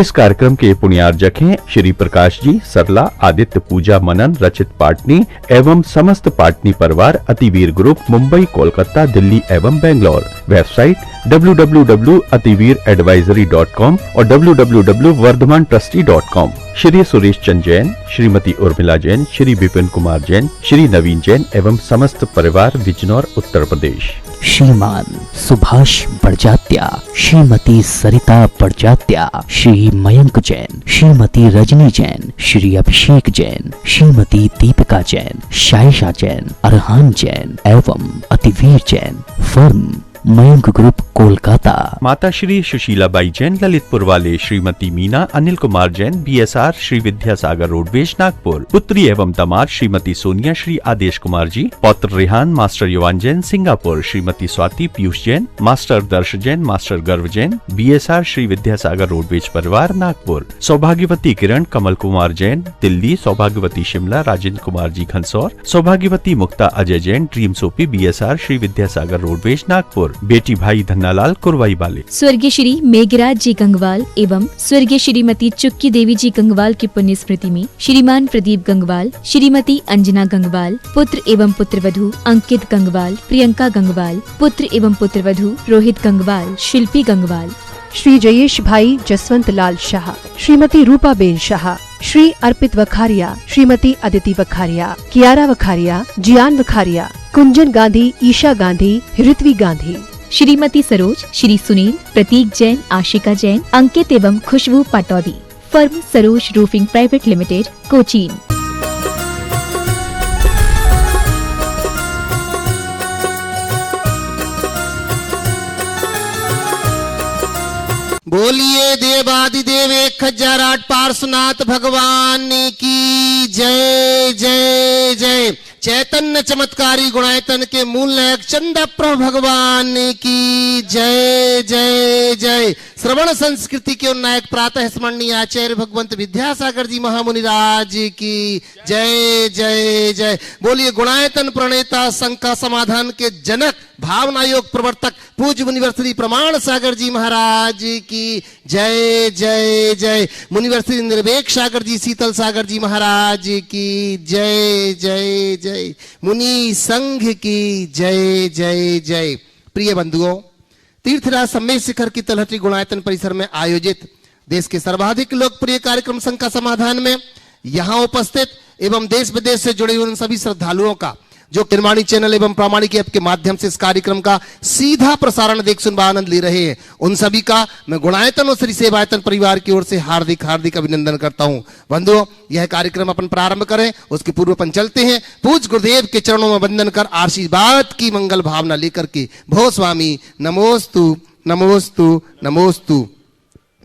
इस कार्यक्रम के पुण्यार्जक हैं श्री प्रकाश जी, सरला, आदित्य, पूजा, मनन, रचित पाटनी एवं समस्त पाटनी परिवार, अतिवीर ग्रुप, मुंबई, कोलकाता, दिल्ली एवं बेंगलोर। वेबसाइट www.ativeeradvisory.com और www.vardhamantrusty.com। श्री सुरेश चंद जैन, श्रीमती उर्मिला जैन, श्री विपिन कुमार जैन, श्री नवीन जैन एवं समस्त परिवार, बिजनौर, उत्तर प्रदेश। श्रीमान सुभाष बड़जात्या, श्रीमती सरिता बड़जात्या, श्री मयंक जैन, श्रीमती रजनी जैन, श्री अभिषेक जैन, श्रीमती दीपिका जैन, शाइशा जैन, अरहान जैन एवं अतिवीर जैन। Firm Mayank group, Kolkata. माता श्री सुशीलाबाई जैन, ललितपुर वाले, श्रीमती मीना, अनिल कुमार जैन, BSR, श्री विद्यासागर रोडवेज, नागपुर। पुत्री एवं दामाद श्रीमती सोनिया, श्री आदेश कुमार जी। पौत्र रेहान, मास्टर युवान जैन, सिंगापुर। श्रीमती स्वाति, पीयूष जैन, मास्टर दर्श जैन, मास्टर गर्व जैन, BSR, श्री विद्यासागर रोडवेज परिवार, नागपुर। सौभाग्यवती किरण, कमल कुमार जैन, दिल्ली। सौभाग्यवती शिमला, राजेंद्र कुमार जी, घनसौर। सौभाग्यवती Mukta Ajay Jain, dream soapy, BSR, Shri Vidyasagar roadways, Nagpur. बेटी भाई धन्नालाल, कुरवाई वाले। स्वर्गीय श्री मेघराज जी गंगवाल एवं स्वर्गीय श्रीमती चुक्की देवी जी गंगवाल की पुण्य स्मृति में श्रीमान प्रदीप गंगवाल, श्रीमती अंजना गंगवाल, पुत्र एवं पुत्रवधू अंकित गंगवाल, प्रियंका गंगवाल, पुत्र एवं पुत्रवधू रोहित गंगवाल, शिल्पी गंगवाल। श्री जयेश भाई जसवंत लाल शाह, श्रीमती रूपा बेन शाह, श्री अर्पित वखारिया, श्रीमती अदिति वखारिया, कियारा वखारिया, जियान वखारिया, कुंजन गांधी, ईशा गांधी, ऋत्वी गांधी। श्रीमती सरोज, श्री सुनील, प्रतीक जैन, आशिका जैन, अंकित एवं Khushboo Pataudi. Firm Saroj roofing private limited, Cochin. बोलिए देवादिदेव 1008 पार्श्वनाथ भगवान की जय जय जय। चैतन्य चमत्कारी गुणायतन के मूल नायक चंदा प्रभु भगवान की जय जय जय। श्रवण संस्कृति के नायक प्रातः स्मरणीय आचार्य भगवंत विद्यासागर जी महामुनिराज की जय जय जय। बोलिए गुणायतन प्रणेता, शंका समाधान के जनक, भावना योग प्रवर्तक पूज्य मुनिवर श्री प्रमाण सागर जी महाराज की जय जय जय। मुनिवर श्री निर्वेक सागर जी, शीतल सागर जी महाराज की जय जय जय। मुनि संघ की जय जय जय। प्रिय बंधुओं, तीर्थराज सम्मेद शिखर की तलहटी गुणायतन परिसर में आयोजित देश के सर्वाधिक लोकप्रिय कार्यक्रम शंका समाधान में यहाँ उपस्थित एवं देश विदेश से जुड़े हुए उन सभी श्रद्धालुओं का जो निर्माणी चैनल एवं प्रामाणिक ऐप के माध्यम से इस कार्यक्रम का सीधा प्रसारण देख सुन आनंद ले रहे हैं, उन सभी का मैं गुणायतन और श्री सेवायतन परिवार की ओर से हार्दिक हार्दिक अभिनंदन करता हूं। बंधुओं, यह कार्यक्रम अपन प्रारंभ करें उसके पूर्व अपन चलते हैं पूज्य गुरुदेव के चरणों में वंदन कर आशीर्वाद की मंगल भावना लेकर के। भो स्वामी नमोस्तु नमोस्तु नमोस्तु।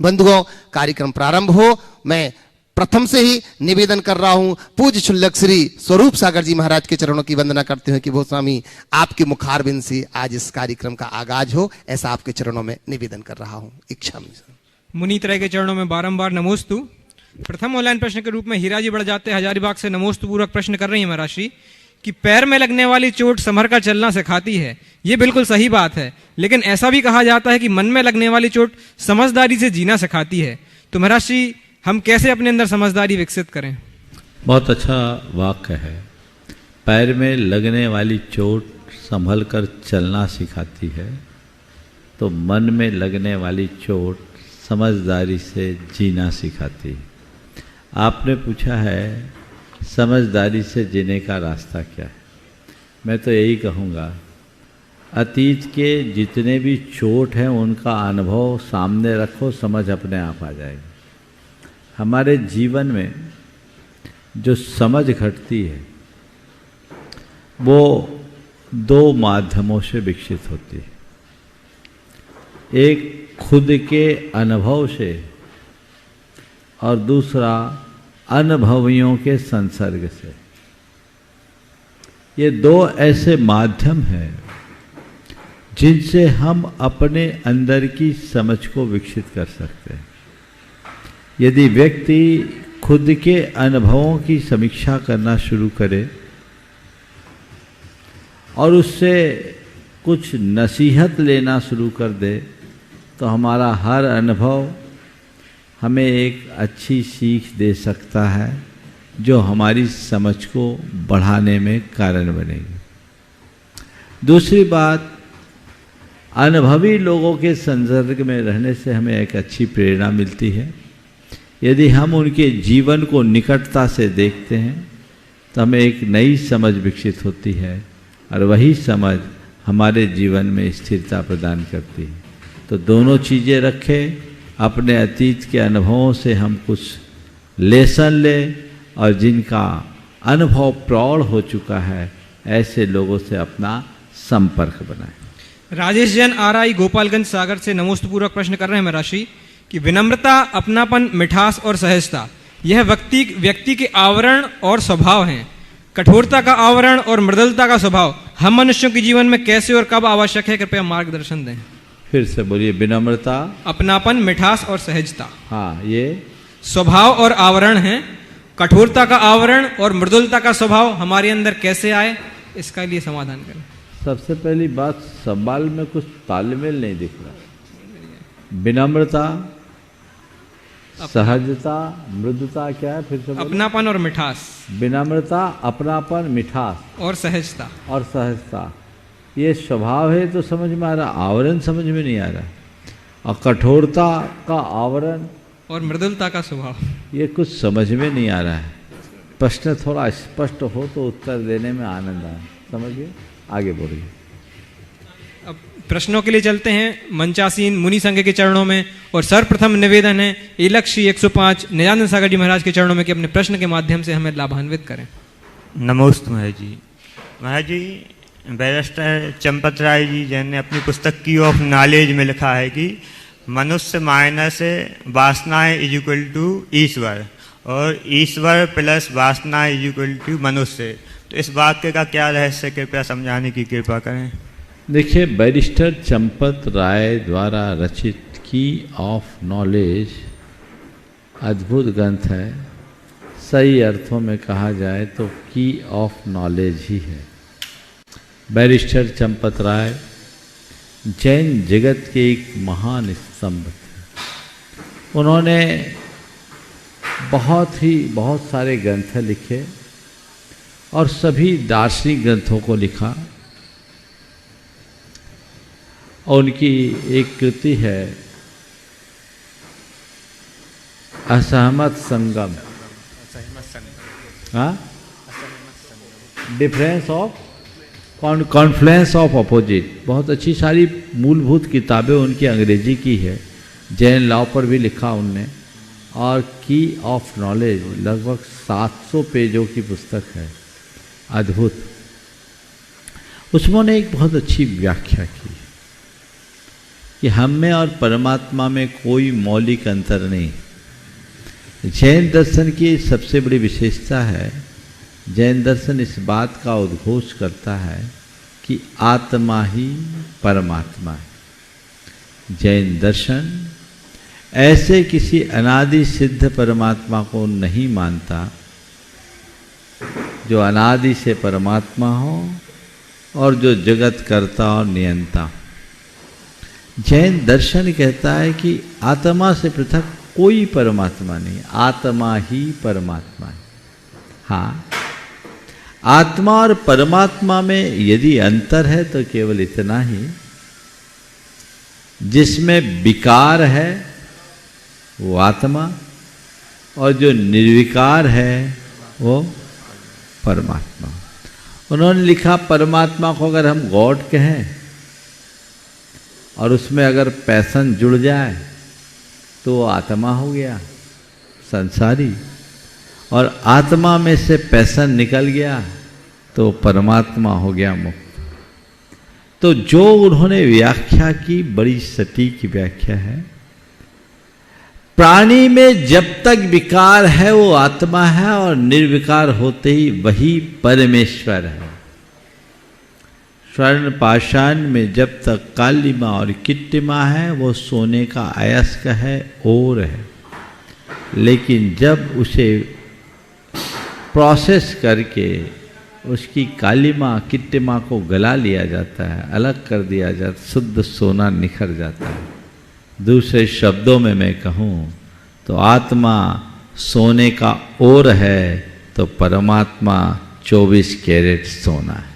बंधुओं, कार्यक्रम प्रारंभ हो, मैं प्रथम से ही निवेदन कर रहा हूं पूज्य शुल्लक श्री स्वरूप सागर जी महाराज के चरणों की वंदना करते हैं कि वो स्वामी आपके मुखारबिंद से आज इस कार्यक्रम का आगाज हो, ऐसा आपके चरणों में निवेदन कर रहा हूं। इच्छा में मुनीत्रय के चरणों में बारंबार नमोस्तु। प्रथम ऑनलाइन प्रश्न के रूप में हीरा जी बड़जात्या हजारीबाग से नमोस्तु पूर्वक प्रश्न कर रही है महाराज श्री कि पैर में लगने वाली चोट संभर कर चलना सिखाती है। ये बिल्कुल सही बात है, लेकिन ऐसा भी कहा जाता है कि मन में लगने वाली चोट समझदारी से जीना सिखाती है। तो महाराज श्री, हम कैसे अपने अंदर समझदारी विकसित करें? बहुत अच्छा वाक्य है। पैर में लगने वाली चोट संभल कर चलना सिखाती है, तो मन में लगने वाली चोट समझदारी से जीना सिखाती है। आपने पूछा है समझदारी से जीने का रास्ता क्या है। मैं तो यही कहूँगा, अतीत के जितने भी चोट हैं उनका अनुभव सामने रखो, समझ अपने आप आ जाएगी। हमारे जीवन में जो समझ घटती है वो दो माध्यमों से विकसित होती है। एक खुद के अनुभव से और दूसरा अनुभवियों के संसर्ग से। ये दो ऐसे माध्यम हैं जिनसे हम अपने अंदर की समझ को विकसित कर सकते हैं। यदि व्यक्ति खुद के अनुभवों की समीक्षा करना शुरू करे और उससे कुछ नसीहत लेना शुरू कर दे, तो हमारा हर अनुभव हमें एक अच्छी सीख दे सकता है जो हमारी समझ को बढ़ाने में कारण बनेगी। दूसरी बात, अनुभवी लोगों के संसर्ग में रहने से हमें एक अच्छी प्रेरणा मिलती है। यदि हम उनके जीवन को निकटता से देखते हैं तो हमें एक नई समझ विकसित होती है और वही समझ हमारे जीवन में स्थिरता प्रदान करती है। तो दोनों चीज़ें रखें, अपने अतीत के अनुभवों से हम कुछ लेसन लें और जिनका अनुभव प्रौढ़ हो चुका है ऐसे लोगों से अपना संपर्क बनाएं। राजेश जैन RI गोपालगंज सागर से नमोस्तुपूर्वक प्रश्न कर रहे हैं महाराष्ट्री कि विनम्रता, अपनापन, मिठास और सहजता यह व्यक्ति के आवरण और स्वभाव हैं। कठोरता का आवरण और मृदुलता का स्वभाव हम मनुष्यों के जीवन में कैसे और कब आवश्यक है, कृपया मार्गदर्शन दें। फिर से बोलिए। विनम्रता, अपनापन, मिठास और सहजता, हाँ, ये स्वभाव और आवरण हैं। कठोरता का आवरण और मृदुलता का स्वभाव हमारे अंदर कैसे आए, इसका लिए समाधान करें। सबसे पहली बात, सवाल में कुछ तालमेल नहीं दिख रहा। विनम्रता, सहजता, मृदुता, क्या है फिर से बोलो? अपनापन और मिठास। विनम्रता, अपनापन, मिठास और सहजता। और सहजता, ये स्वभाव है तो समझ में आ रहा, आवरण समझ में नहीं आ रहा। और कठोरता का आवरण और मृदुलता का स्वभाव, ये कुछ समझ में नहीं आ रहा है। प्रश्न थोड़ा स्पष्ट हो तो उत्तर देने में आनंद आए। समझिए, आगे बोलिए। अब प्रश्नों के लिए चलते हैं मंचासीन मुनि संघ के चरणों में। और सर्वप्रथम निवेदन है इलक्षी 105 निजानंद सागर जी महाराज के चरणों में कि अपने प्रश्न के माध्यम से हमें लाभान्वित करें। नमोस्तु महाराज जी। महाराज जी, बैरिस्टर चंपत राय जी जिन्होंने अपनी पुस्तक की ऑफ नॉलेज में लिखा है कि मनुष्य माइनस वासनाएं इज इक्वल टू ईश्वर और ईश्वर प्लस वासनाएं इज इक्वल टू मनुष्य। तो इस वाक्य का क्या रहस्य, कृपया समझाने की कृपा करें। देखिए, बैरिस्टर चंपत राय द्वारा रचित की ऑफ नॉलेज अद्भुत ग्रंथ है। सही अर्थों में कहा जाए तो की ऑफ नॉलेज ही है। बैरिस्टर चंपत राय जैन जगत के एक महान स्तंभ थे। उन्होंने बहुत सारे ग्रंथ लिखे और सभी दार्शनिक ग्रंथों को लिखा। और उनकी एक कृति है असहमत संगम, हाँ, difference of Confluence of opposite. बहुत अच्छी सारी मूलभूत किताबें उनकी अंग्रेजी की है। जैन लॉ पर भी लिखा उनने। और की ऑफ नॉलेज लगभग 700 पेजों की पुस्तक है, अद्भुत। उसमें उन्होंने एक बहुत अच्छी व्याख्या की कि हम में और परमात्मा में कोई मौलिक अंतर नहीं। जैन दर्शन की सबसे बड़ी विशेषता है, जैन दर्शन इस बात का उद्घोष करता है कि आत्मा ही परमात्मा है। जैन दर्शन ऐसे किसी अनादि सिद्ध परमात्मा को नहीं मानता जो अनादि से परमात्मा हो और जो जगत करता और नियंता। जैन दर्शन कहता है कि आत्मा से पृथक कोई परमात्मा नहीं, आत्मा ही परमात्मा है। हाँ, आत्मा और परमात्मा में यदि अंतर है तो केवल इतना ही, जिसमें विकार है वो आत्मा और जो निर्विकार है वो परमात्मा। उन्होंने लिखा, परमात्मा को अगर हम गॉड कहें और उसमें अगर पैशन जुड़ जाए तो वो आत्मा हो गया संसारी, और आत्मा में से पैशन निकल गया तो परमात्मा हो गया मुक्त। तो जो उन्होंने व्याख्या की, बड़ी सटीक व्याख्या है। प्राणी में जब तक विकार है वो आत्मा है और निर्विकार होते ही वही परमेश्वर है। स्वर्ण पाषाण में जब तक कालिमा और किट्टिमा है वो सोने का अयस्क है, और है। लेकिन जब उसे प्रोसेस करके उसकी कालिमा किट्टिमा को गला लिया जाता है, अलग कर दिया जाता, शुद्ध सोना निखर जाता है। दूसरे शब्दों में मैं कहूँ तो आत्मा सोने का ओर है तो परमात्मा 24 कैरेट सोना है।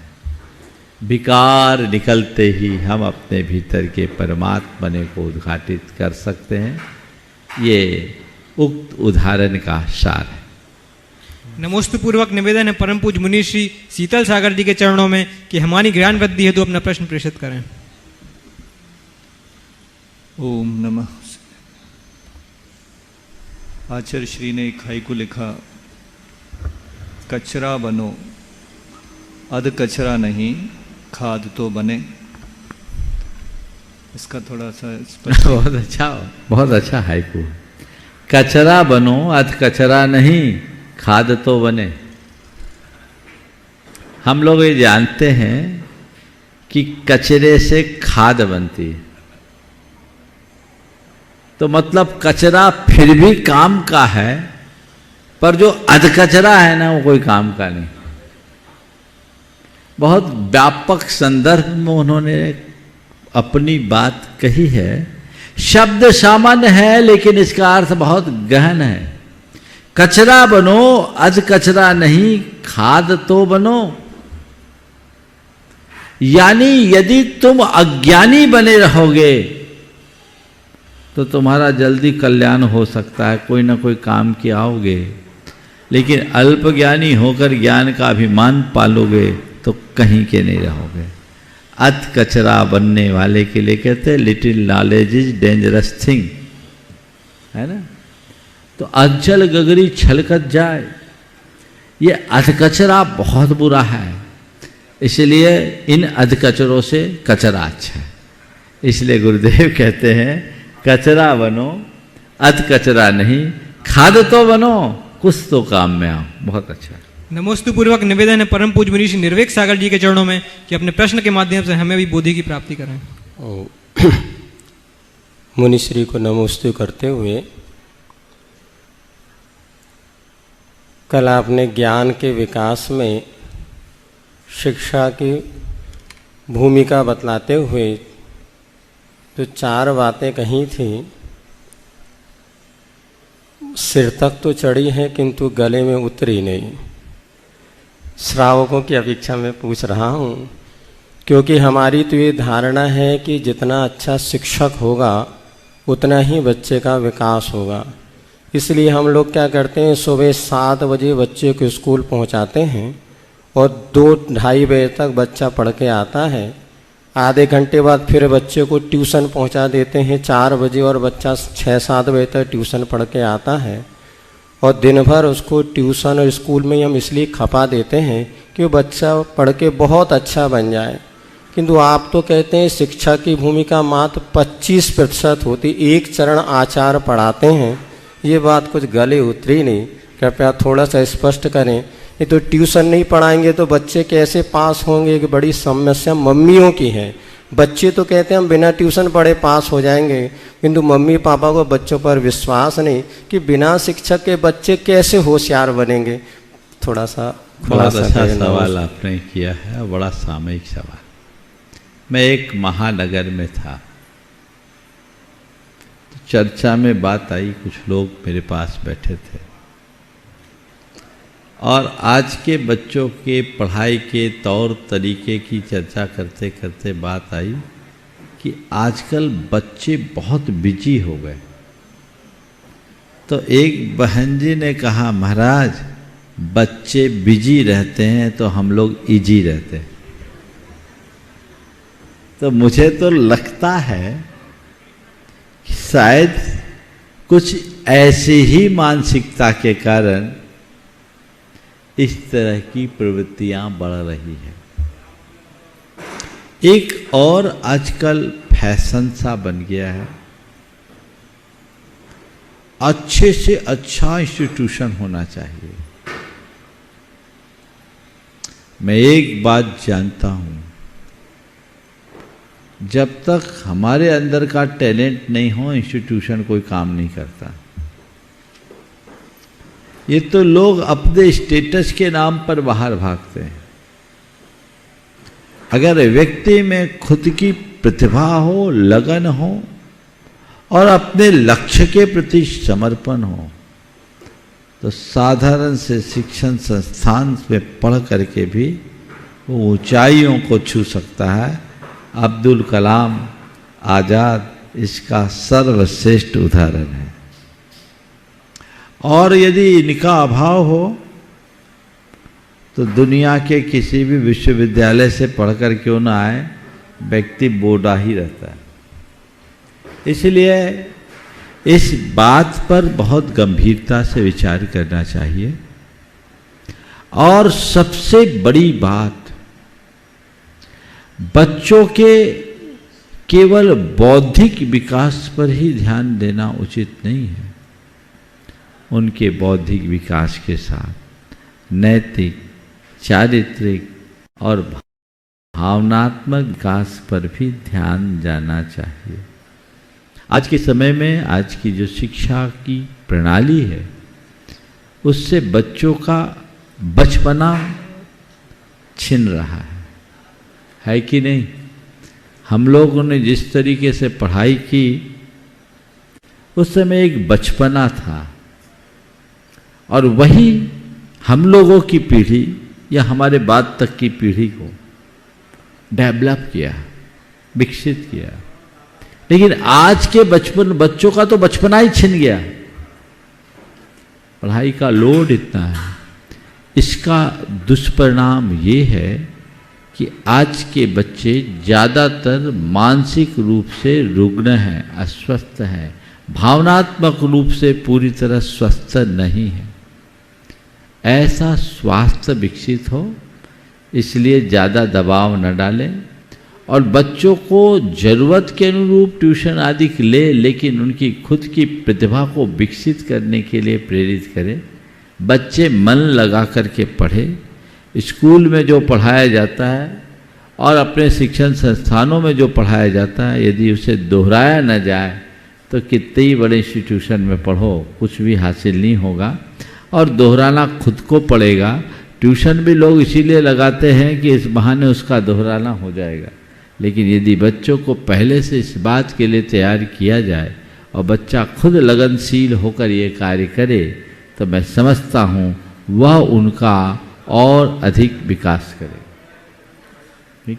विकार निकलते ही हम अपने भीतर के परमात्मा को उद्घाटित कर सकते हैं। ये उक्त उदाहरण का सार है। नमोस्तु पूर्वक निवेदन है परम पूज्य मुनि श्री शीतल सागर जी के चरणों में कि हमारी ज्ञान वृद्धि हेतु अपना प्रश्न प्रेषित करें। ओम नमः। आचार्य श्री ने एक हाइकु लिखा, कचरा बनो अध कचरा नहीं खाद तो बने। इसका थोड़ा सा बहुत अच्छा हाइकु। कचरा बनो अध कचरा नहीं खाद तो बने। हम लोग ये जानते हैं कि कचरे से खाद बनती है, तो मतलब कचरा फिर भी काम का है, पर जो अध कचरा है ना वो कोई काम का नहीं। बहुत व्यापक संदर्भ में उन्होंने अपनी बात कही है। शब्द सामान्य है लेकिन इसका अर्थ बहुत गहन है। कचरा बनो अध कचरा नहीं खाद तो बनो। यानी यदि तुम अज्ञानी बने रहोगे तो तुम्हारा जल्दी कल्याण हो सकता है, कोई ना कोई काम किए आओगे। लेकिन अल्पज्ञानी होकर ज्ञान का अभिमान पालोगे तो कहीं के नहीं रहोगे। अध कचरा बनने वाले के लिए कहते हैं little knowledge is dangerous thing, है ना। तो अज्जल गगरी छलकत जाए, ये अध कचरा बहुत बुरा है। इसलिए इन अध कचरों से कचरा अच्छा है। इसलिए गुरुदेव कहते हैं कचरा बनो अध कचरा नहीं खाद तो बनो, कुछ तो काम में आओ। बहुत अच्छा। नमोस्तु पूर्वक निवेदन है परम पूज्य मुनि श्री निर्वेक सागर जी के चरणों में कि अपने प्रश्न के माध्यम से हमें भी बोधि की प्राप्ति करें। मुनि श्री को नमोस्तु करते हुए, कल आपने ज्ञान के विकास में शिक्षा की भूमिका बतलाते हुए तो 4 बातें कही थी। सिर तक तो चढ़ी है किंतु गले में उतरी नहीं। श्रावकों की अपेक्षा में पूछ रहा हूँ, क्योंकि हमारी तो ये धारणा है कि जितना अच्छा शिक्षक होगा उतना ही बच्चे का विकास होगा। इसलिए हम लोग क्या करते हैं, सुबह 7 बजे बच्चे को स्कूल पहुँचाते हैं और 2-2:30 बजे तक बच्चा पढ़ के आता है। आधे घंटे बाद फिर बच्चे को ट्यूशन पहुंचा देते हैं 4 बजे और बच्चा 6-7 बजे तक ट्यूशन पढ़ के आता है। और दिन भर उसको ट्यूशन और स्कूल में हम इसलिए खपा देते हैं कि बच्चा पढ़ के बहुत अच्छा बन जाए। किंतु आप तो कहते हैं शिक्षा की भूमिका मात्र 25% होती, एक चरण आचार पढ़ाते हैं। ये बात कुछ गले उतरी नहीं, कृपया थोड़ा सा स्पष्ट करें। ये तो ट्यूशन नहीं पढ़ाएंगे तो बच्चे कैसे पास होंगे, एक बड़ी समस्या मम्मियों की है। बच्चे तो कहते हैं हम बिना ट्यूशन पढ़े पास हो जाएंगे, किंतु मम्मी पापा को बच्चों पर विश्वास नहीं कि बिना शिक्षक के बच्चे कैसे होशियार बनेंगे। थोड़ा सा बहुत अच्छा सवाल आपने किया है, बड़ा सामयिक सवाल। मैं एक महानगर में था, तो चर्चा में बात आई, कुछ लोग मेरे पास बैठे थे और आज के बच्चों के पढ़ाई के तौर तरीके की चर्चा करते करते बात आई कि आजकल बच्चे बहुत बिजी हो गए। तो एक बहन जी ने कहा, महाराज बच्चे बिजी रहते हैं तो हम लोग इजी रहते हैं। तो मुझे तो लगता है कि शायद कुछ ऐसी ही मानसिकता के कारण इस तरह की प्रवृत्तियां बढ़ रही है। एक और आजकल फैशन सा बन गया है, अच्छे से अच्छा इंस्टीट्यूशन होना चाहिए। मैं एक बात जानता हूं, जब तक हमारे अंदर का टैलेंट नहीं हो इंस्टीट्यूशन कोई काम नहीं करता। ये तो लोग अपने स्टेटस के नाम पर बाहर भागते हैं। अगर व्यक्ति में खुद की प्रतिभा हो, लगन हो और अपने लक्ष्य के प्रति समर्पण हो तो साधारण से शिक्षण संस्थान में पढ़ करके भी वो ऊंचाइयों को छू सकता है। अब्दुल कलाम आज़ाद इसका सर्वश्रेष्ठ उदाहरण है। और यदि इनका अभाव हो तो दुनिया के किसी भी विश्वविद्यालय से पढ़कर क्यों ना आए, व्यक्ति बोड़ा ही रहता है। इसलिए इस बात पर बहुत गंभीरता से विचार करना चाहिए। और सबसे बड़ी बात, बच्चों के केवल बौद्धिक विकास पर ही ध्यान देना उचित नहीं है। उनके बौद्धिक विकास के साथ नैतिक, चारित्रिक और भावनात्मक विकास पर भी ध्यान जाना चाहिए। आज के समय में आज की जो शिक्षा की प्रणाली है उससे बच्चों का बचपना छिन रहा है कि नहीं? हम लोगों ने जिस तरीके से पढ़ाई की उस समय एक बचपना था और वही हम लोगों की पीढ़ी या हमारे बाद तक की पीढ़ी को डेवलप किया, विकसित किया। लेकिन आज के बच्चों का तो बचपना ही छिन गया। पढ़ाई का लोड इतना है। इसका दुष्परिणाम ये है कि आज के बच्चे ज़्यादातर मानसिक रूप से रुग्ण हैं, अस्वस्थ हैं, भावनात्मक रूप से पूरी तरह स्वस्थ नहीं है। ऐसा स्वास्थ्य विकसित हो इसलिए ज़्यादा दबाव न डालें और बच्चों को ज़रूरत के अनुरूप ट्यूशन आदि ले, लेकिन उनकी खुद की प्रतिभा को विकसित करने के लिए प्रेरित करें। बच्चे मन लगा करके पढ़े, स्कूल में जो पढ़ाया जाता है और अपने शिक्षण संस्थानों में जो पढ़ाया जाता है यदि उसे दोहराया न जाए तो कितने ही बड़े इंस्टीट्यूशन में पढ़ो कुछ भी हासिल नहीं होगा और दोहराना खुद को पड़ेगा। ट्यूशन भी लोग इसीलिए लगाते हैं कि इस बहाने उसका दोहराना हो जाएगा। लेकिन यदि बच्चों को पहले से इस बात के लिए तैयार किया जाए और बच्चा खुद लगनशील होकर ये कार्य करे तो मैं समझता हूँ वह उनका और अधिक विकास करे।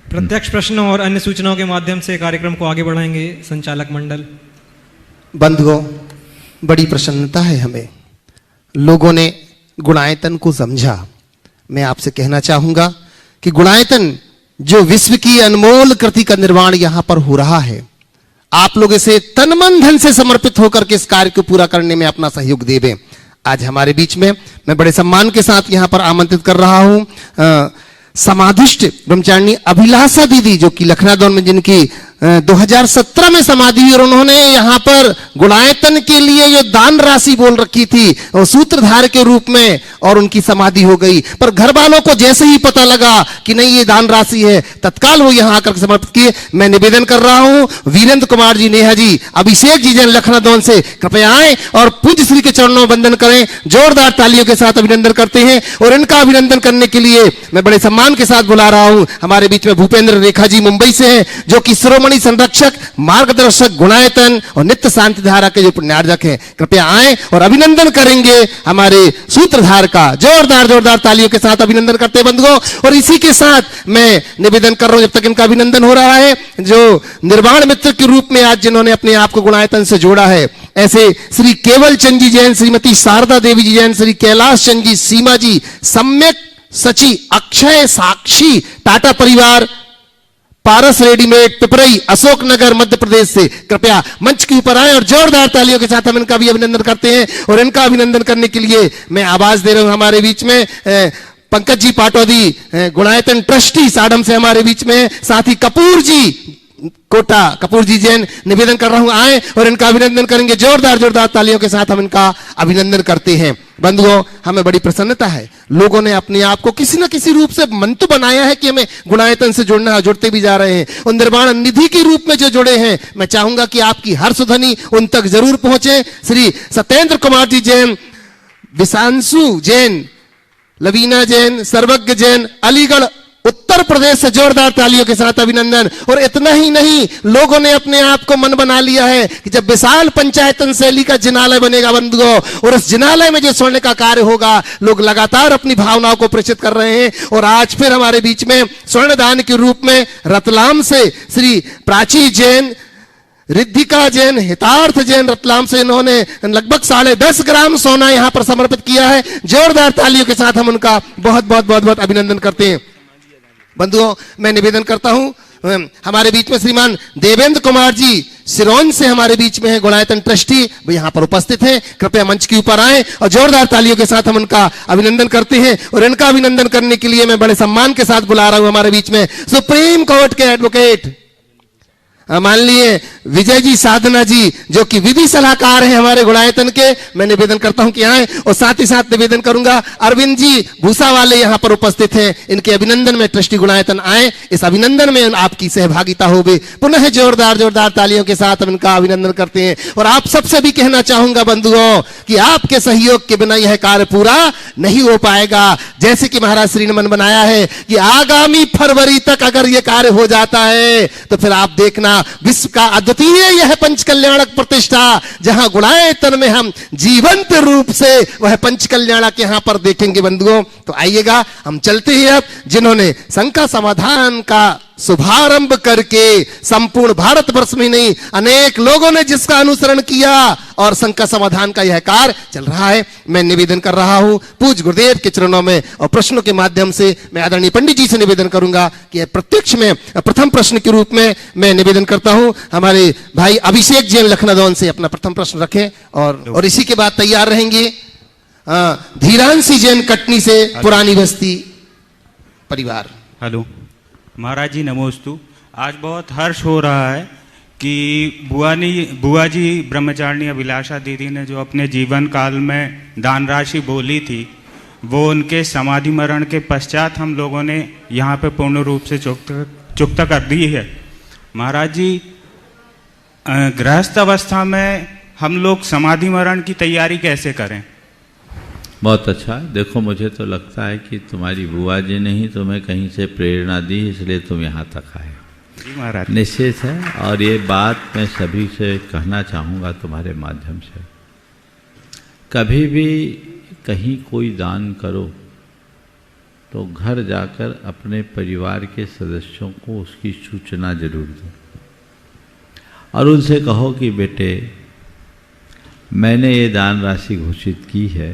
प्रत्यक्ष प्रश्नों और अन्य सूचनाओं के माध्यम से कार्यक्रम को आगे बढ़ाएंगे संचालक मंडल। बंधुओं, बड़ी प्रसन्नता है हमें, लोगों ने गुणायतन को समझा। मैं आपसे कहना चाहूंगा कि गुणायतन जो विश्व की अनमोल कृति का निर्माण यहां पर हो रहा है, आप लोग इसे तन मन धन से समर्पित होकर के इस कार्य को पूरा करने में अपना सहयोग देवें। आज हमारे बीच में मैं बड़े सम्मान के साथ यहां पर आमंत्रित कर रहा हूं समाधिष्ठ ब्रह्मचारिणी अभिलाषा दीदी, जो कि लखनऊ में जिनकी 2017 में समाधि हुई और उन्होंने यहाँ पर गुणायतन के लिए जो दान राशि बोल रखी थी वो सूत्रधार के रूप में और उनकी समाधि हो गई। पर घर वालों को जैसे ही पता लगा कि नहीं ये दान राशि है, तत्काल वो यहाँ आकर समर्पित किए। मैं निवेदन कर रहा हूँ वीरेंद्र कुमार जी, नेहा जी, अभिषेक जी जैन लखनऊ से कृपया आए और पूज्य श्री के चरणों में वंदन करें। जोरदार तालियों के साथ अभिनंदन करते हैं। और इनका अभिनंदन करने के लिए मैं बड़े सम्मान के साथ बुला रहा हूँ हमारे बीच में भूपेंद्र रेखा जी मुंबई से हैं, जो कि श्रोमणी संरक्षक, मार्गदर्शक, गुणायतन और नित्य शांति धारा के जो पुण्यार्जक हैं। कृपया आए और अभिनंदन करेंगे हमारे सूत्रधार का। जोरदार जोरदार तालियों के साथ अभिनंदन करते हैं बंधुओं। और इसी के साथ मैं निवेदन कर रहा हूं, जब तक इनका अभिनंदन हो रहा है, जो निर्वाण मित्र के रूप में आज जिन्होंने अपने आप को गुणायतन से जोड़ा है, ऐसे श्री केवल चंद जी जैन, श्रीमती शारदा देवी जी जैन, श्री कैलाश चंद जी, सीमा जी, सम्यक सची, अक्षय साक्षी, टाटा परिवार, पारस रेडीमेड, पिपरई, अशोकनगर, मध्य प्रदेश से कृपया मंच के ऊपर आए और जोरदार तालियों के साथ हम इनका भी अभिनंदन करते हैं। और इनका अभिनंदन करने के लिए मैं आवाज दे रहा हूं हमारे बीच में पंकज जी पाटौदी, गुणायतन ट्रस्टी साडम से हमारे बीच में, साथ ही कपूर जी कोटा, कपूर जी जैन, निवेदन कर रहा हूं आए और इनका अभिनंदन करेंगे। जोरदार जोरदार तालियों के साथ हम इनका अभिनंदन करते हैं। बंधुओं, हमें बड़ी प्रसन्नता है, लोगों ने अपने आप को किसी न किसी रूप से मन तो बनाया है कि हमें गुणायतन से जुड़ना है, जुड़ते भी जा रहे हैं। और निर्वाण निधि के रूप में जो जुड़े हैं, मैं चाहूंगा कि आपकी हर्षध्वनि उन तक जरूर पहुंचे। श्री सत्येंद्र कुमार जी जैन, विशांशु जैन, लवीना जैन, सर्वज्ञ जैन, अलीगढ़ उत्तर प्रदेश से जोरदार तालियों के साथ अभिनंदन। और इतना ही नहीं, लोगों ने अपने आप को मन बना लिया है कि जब विशाल पंचायतन शैली का जिनालय बनेगा बंधुओं, और उस जिनालय में जो स्वर्ण का कार्य होगा, लोग लगातार अपनी भावनाओं को प्रेषित कर रहे हैं। और आज फिर हमारे बीच में स्वर्ण दान के रूप में रतलाम से श्री प्राची जैन, रिद्धिका जैन, हितार्थ जैन रतलाम से इन्होंने लगभग 10.5 ग्राम सोना यहां पर समर्पित किया है। जोरदार तालियों के साथ हम उनका बहुत बहुत बहुत बहुत अभिनंदन करते हैं। बंधुओं, मैं निवेदन करता हूं, हमारे बीच में श्रीमान देवेंद्र कुमार जी सिरोंज से हमारे बीच में है, गुणायतन ट्रस्टी, वो यहां पर उपस्थित हैं। कृपया मंच के ऊपर आए और जोरदार तालियों के साथ हम उनका अभिनंदन करते हैं। और इनका अभिनंदन करने के लिए मैं बड़े सम्मान के साथ बुला रहा हूं हमारे बीच में सुप्रीम कोर्ट के एडवोकेट माननीय विजय जी साधना जी, जो कि विधि सलाहकार हैं हमारे गुणायतन के। मैं निवेदन करता हूं कि आए, और साथ ही साथ निवेदन करूंगा अरविंद जी भूसा वाले यहां पर उपस्थित हैं, इनके अभिनंदन में ट्रस्टी गुणायतन आए, इस अभिनंदन में आपकी सहभागिता होगी। पुनः जोरदार जोरदार तालियों के साथ हम इनका अभिनंदन करते हैं। और आप सबसे भी कहना चाहूंगा बंधुओं कि आपके सहयोग के बिना यह कार्य पूरा नहीं हो पाएगा। जैसे कि महाराज श्री ने मन बनाया है कि आगामी फरवरी तक अगर यह कार्य हो जाता है तो फिर आप देखना विश्व का अद्वितीय यह पंचकल्याणक प्रतिष्ठा, जहां गुणायतन में हम जीवंत रूप से वह पंचकल्याणक यहां पर देखेंगे बंधुओं। तो आइएगा, हम चलते हैं। अब जिन्होंने शंका समाधान का शुभारंभ करके संपूर्ण भारतवर्ष में नहीं, अनेक लोगों ने जिसका अनुसरण किया और शंका समाधान का यह कार्य चल रहा है, मैं निवेदन कर रहा हूं पूज्य गुरुदेव के चरणों में। और प्रश्नों के माध्यम से मैं आदरणीय पंडित जी से निवेदन करूंगा कि प्रत्यक्ष में प्रथम प्रश्न के रूप में मैं निवेदन करता हूं हमारे भाई अभिषेक जैन लखनऊ से अपना प्रथम प्रश्न रखें। और इसी के बाद तैयार रहेंगे धीरांशी जैन कटनी से पुरानी बस्ती परिवार। हेलो महाराज जी, नमोस्तु। आज बहुत हर्ष हो रहा है कि बुआ जी ब्रह्मचारिणी अभिलाषा दीदी ने जो अपने जीवन काल में दान राशि बोली थी, वो उनके समाधि मरण के पश्चात हम लोगों ने यहाँ पे पूर्ण रूप से चुकता कर दी है। महाराज जी, गृहस्थ अवस्था में हम लोग समाधि मरण की तैयारी कैसे करें? बहुत अच्छा। देखो, मुझे तो लगता है कि तुम्हारी बुआ जी ने ही तुम्हें कहीं से प्रेरणा दी, इसलिए तुम यहाँ तक आए। जी महाराज, निश्चित है। और ये बात मैं सभी से कहना चाहूँगा तुम्हारे माध्यम से, कभी भी कहीं कोई दान करो तो घर जाकर अपने परिवार के सदस्यों को उसकी सूचना जरूर दो और उनसे कहो कि बेटे, मैंने ये दान राशि घोषित की है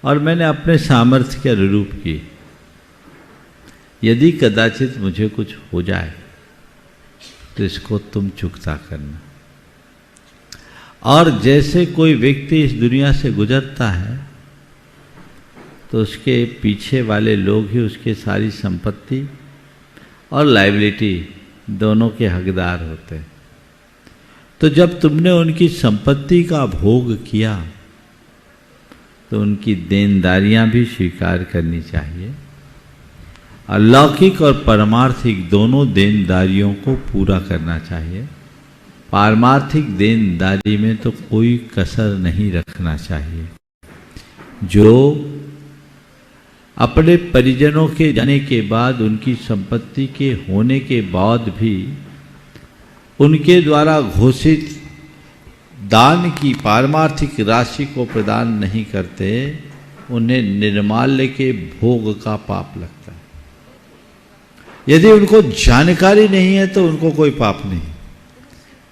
और मैंने अपने सामर्थ्य के अनुरूप की। यदि कदाचित मुझे कुछ हो जाए तो इसको तुम चुकता करना। और जैसे कोई व्यक्ति इस दुनिया से गुजरता है तो उसके पीछे वाले लोग ही उसके सारी संपत्ति और लायबिलिटी दोनों के हकदार होते हैं। तो जब तुमने उनकी संपत्ति का भोग किया तो उनकी देनदारियां भी स्वीकार करनी चाहिए। अलौकिक और परमार्थिक दोनों देनदारियों को पूरा करना चाहिए। पारमार्थिक देनदारी में तो कोई कसर नहीं रखना चाहिए। जो अपने परिजनों के जाने के बाद, उनकी संपत्ति के होने के बाद भी उनके द्वारा घोषित दान की पारमार्थिक राशि को प्रदान नहीं करते, उन्हें निर्माल्य के भोग का पाप लगता है। यदि उनको जानकारी नहीं है तो उनको कोई पाप नहीं,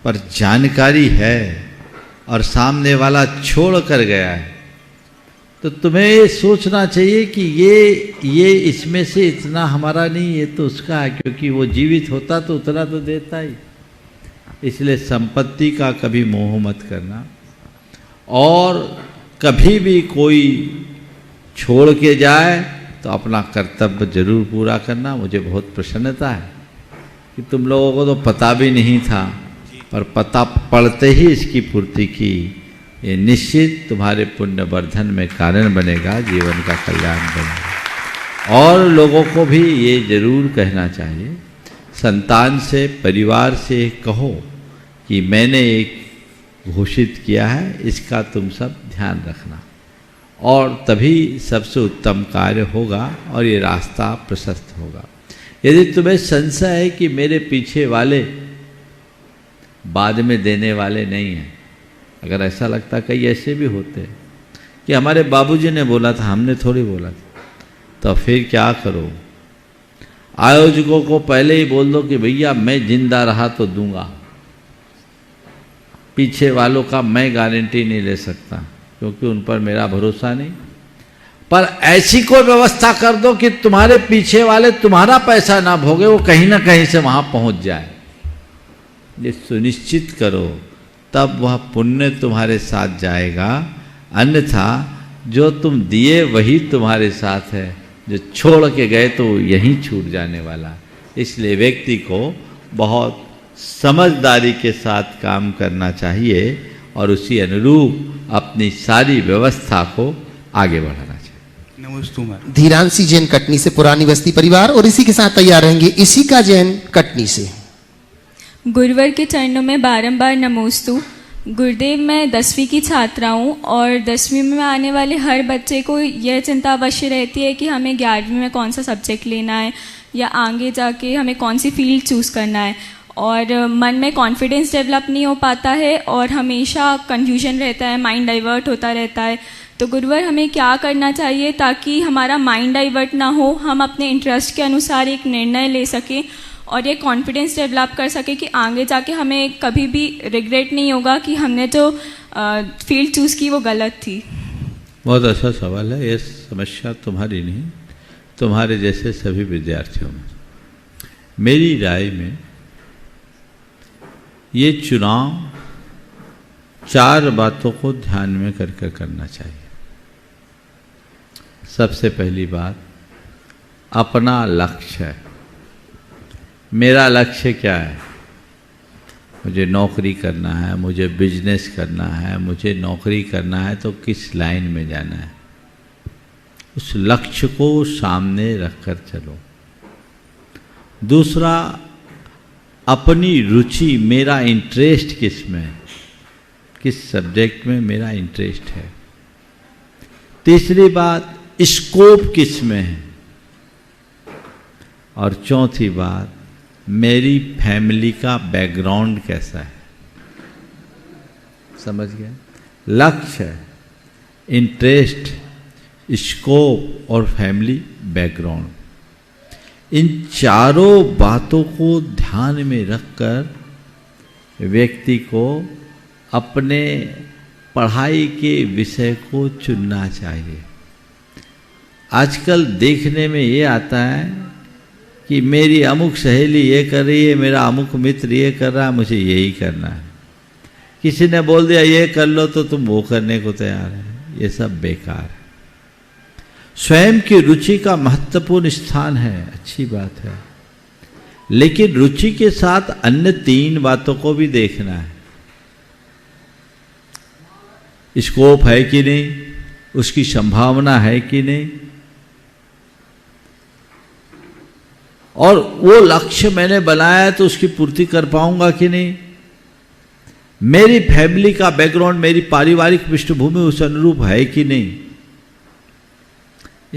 पर जानकारी है और सामने वाला छोड़ कर गया है तो तुम्हें ये सोचना चाहिए कि ये इसमें से इतना हमारा नहीं, ये तो उसका है, क्योंकि वो जीवित होता तो उतना तो देता ही। इसलिए संपत्ति का कभी मोह मत करना। और कभी भी कोई छोड़ के जाए तो अपना कर्तव्य जरूर पूरा करना। मुझे बहुत प्रसन्नता है कि तुम लोगों को तो पता भी नहीं था, पर पता पड़ते ही इसकी पूर्ति की। ये निश्चित तुम्हारे पुण्य वर्धन में कारण बनेगा, जीवन का कल्याण बनेगा। और लोगों को भी ये जरूर कहना चाहिए, संतान से, परिवार से कहो कि मैंने एक घोषित किया है, इसका तुम सब ध्यान रखना। और तभी सबसे उत्तम कार्य होगा और ये रास्ता प्रशस्त होगा। यदि तुम्हें संशय है कि मेरे पीछे वाले बाद में देने वाले नहीं हैं, अगर ऐसा लगता, कई ऐसे भी होते हैं कि हमारे बाबूजी ने बोला था, हमने थोड़ी बोला था, तो फिर क्या करो? आयोजकों को पहले ही बोल दो कि भैया मैं जिंदा रहा तो दूंगा, पीछे वालों का मैं गारंटी नहीं ले सकता क्योंकि उन पर मेरा भरोसा नहीं। पर ऐसी कोई व्यवस्था कर दो कि तुम्हारे पीछे वाले तुम्हारा पैसा ना भोगे, वो कहीं ना कहीं से वहां पहुंच जाए। ये सुनिश्चित करो, तब वह पुण्य तुम्हारे साथ जाएगा। अन्यथा जो तुम दिए वही तुम्हारे साथ है, जो छोड़ के गए तो यहीं छूट जाने वाला। इसलिए व्यक्ति को बहुत समझदारी के साथ काम करना चाहिए और उसी अनुरूप अपनी सारी व्यवस्था को आगे बढ़ाना चाहिए। नमस्ते। धीरांशी जैन कटनी से, पुरानी बस्ती परिवार, और इसी के साथ तैयार रहेंगे इशिका जैन कटनी से। गुरुवर के चरणों में बारंबार नमोस्तु। गुरुदेव, मैं 10वीं की छात्रा हूँ और 10वीं में आने वाले हर बच्चे को यह चिंता अवश्य रहती है कि हमें 11वीं में कौन सा सब्जेक्ट लेना है या आगे जाके हमें कौन सी फील्ड चूज़ करना है, और मन में कॉन्फिडेंस डेवलप नहीं हो पाता है और हमेशा कन्फ्यूजन रहता है, माइंड डाइवर्ट होता रहता है। तो गुरुवर, हमें क्या करना चाहिए ताकि हमारा माइंड डाइवर्ट ना हो, हम अपने इंटरेस्ट के अनुसार एक निर्णय ले सकें और ये कॉन्फिडेंस डेवलप कर सके कि आगे जाके हमें कभी भी रिग्रेट नहीं होगा कि हमने जो फील्ड चूज़ की वो गलत थी। बहुत अच्छा सवाल है। ये समस्या तुम्हारी नहीं, तुम्हारे जैसे सभी विद्यार्थियों में। मेरी राय में ये चुनाव 4 बातों को ध्यान में करके करना चाहिए। सबसे पहली बात, अपना लक्ष्य है। मेरा लक्ष्य क्या है? मुझे नौकरी करना है, मुझे बिजनेस करना है, मुझे नौकरी करना है, तो किस लाइन में जाना है? उस लक्ष्य को सामने रखकर चलो। दूसरा, अपनी रुचि, मेरा इंटरेस्ट किस में है, किस सब्जेक्ट में मेरा इंटरेस्ट है। तीसरी बात, स्कोप किस में है। और चौथी बात, मेरी फैमिली का बैकग्राउंड कैसा है। समझ गए? लक्ष्य, इंटरेस्ट, स्कोप और फैमिली बैकग्राउंड, इन चारों बातों को ध्यान में रखकर व्यक्ति को अपने पढ़ाई के विषय को चुनना चाहिए। आजकल देखने में ये आता है कि मेरी अमुक सहेली ये कर रही है, मेरा अमुक मित्र ये कर रहा है, मुझे यही करना है। किसी ने बोल दिया ये कर लो तो तुम वो करने को तैयार है। ये सब बेकार है। स्वयं की रुचि का महत्वपूर्ण स्थान है, अच्छी बात है, लेकिन रुचि के साथ अन्य 3 बातों को भी देखना है। स्कोप है कि नहीं, उसकी संभावना है कि नहीं, और वो लक्ष्य मैंने बनाया है तो उसकी पूर्ति कर पाऊंगा कि नहीं। मेरी फैमिली का बैकग्राउंड, मेरी पारिवारिक पृष्ठभूमि उस अनुरूप है कि नहीं।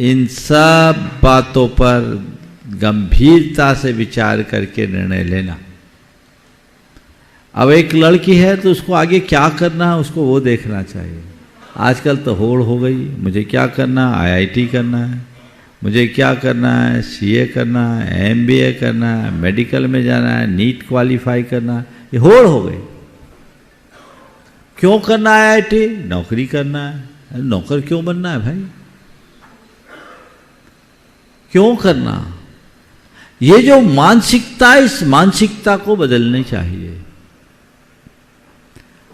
इन सब बातों पर गंभीरता से विचार करके निर्णय लेना। अब एक लड़की है तो उसको आगे क्या करना है उसको वो देखना चाहिए। आजकल तो होड़ हो गई, मुझे क्या करना है, IIT करना है, मुझे क्या करना है, CA करना है, MBA करना है, मेडिकल में जाना है, नीट क्वालिफाई करना है, ये होड़ हो गई। क्यों करना है IIT? नौकरी करना है। नौकर क्यों बनना है भाई? क्यों करना? ये जो मानसिकता है, इस मानसिकता को बदलनी चाहिए,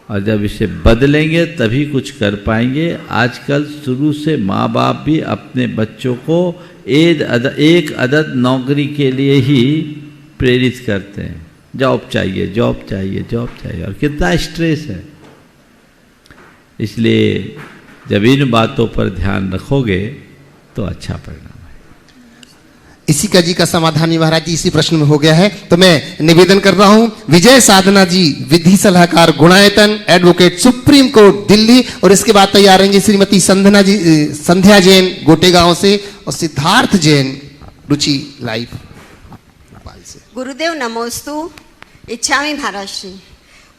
और जब इसे बदलेंगे तभी कुछ कर पाएंगे। आजकल शुरू से माँ बाप भी अपने बच्चों को एक अदद नौकरी के लिए ही प्रेरित करते हैं। जॉब चाहिए, जॉब चाहिए, जॉब चाहिए, और कितना स्ट्रेस है। इसलिए जब इन बातों पर ध्यान रखोगे तो अच्छा परिणाम। इसी का जी का समाधान भी महाराज जी इसी प्रश्न में हो गया है। तो मैं निवेदन कर रहा हूं विजय साधना जी, विधि सलाहकार Gunayatan, advocate supreme court Delhi, और इसके बाद तैयार रहेंगे श्रीमती संध्या जैन गोटेगांव से और सिद्धार्थ जैन रुचि लाइव भोपाल से। गुरुदेव नमोस्तु, इच्छामी महाराज श्री।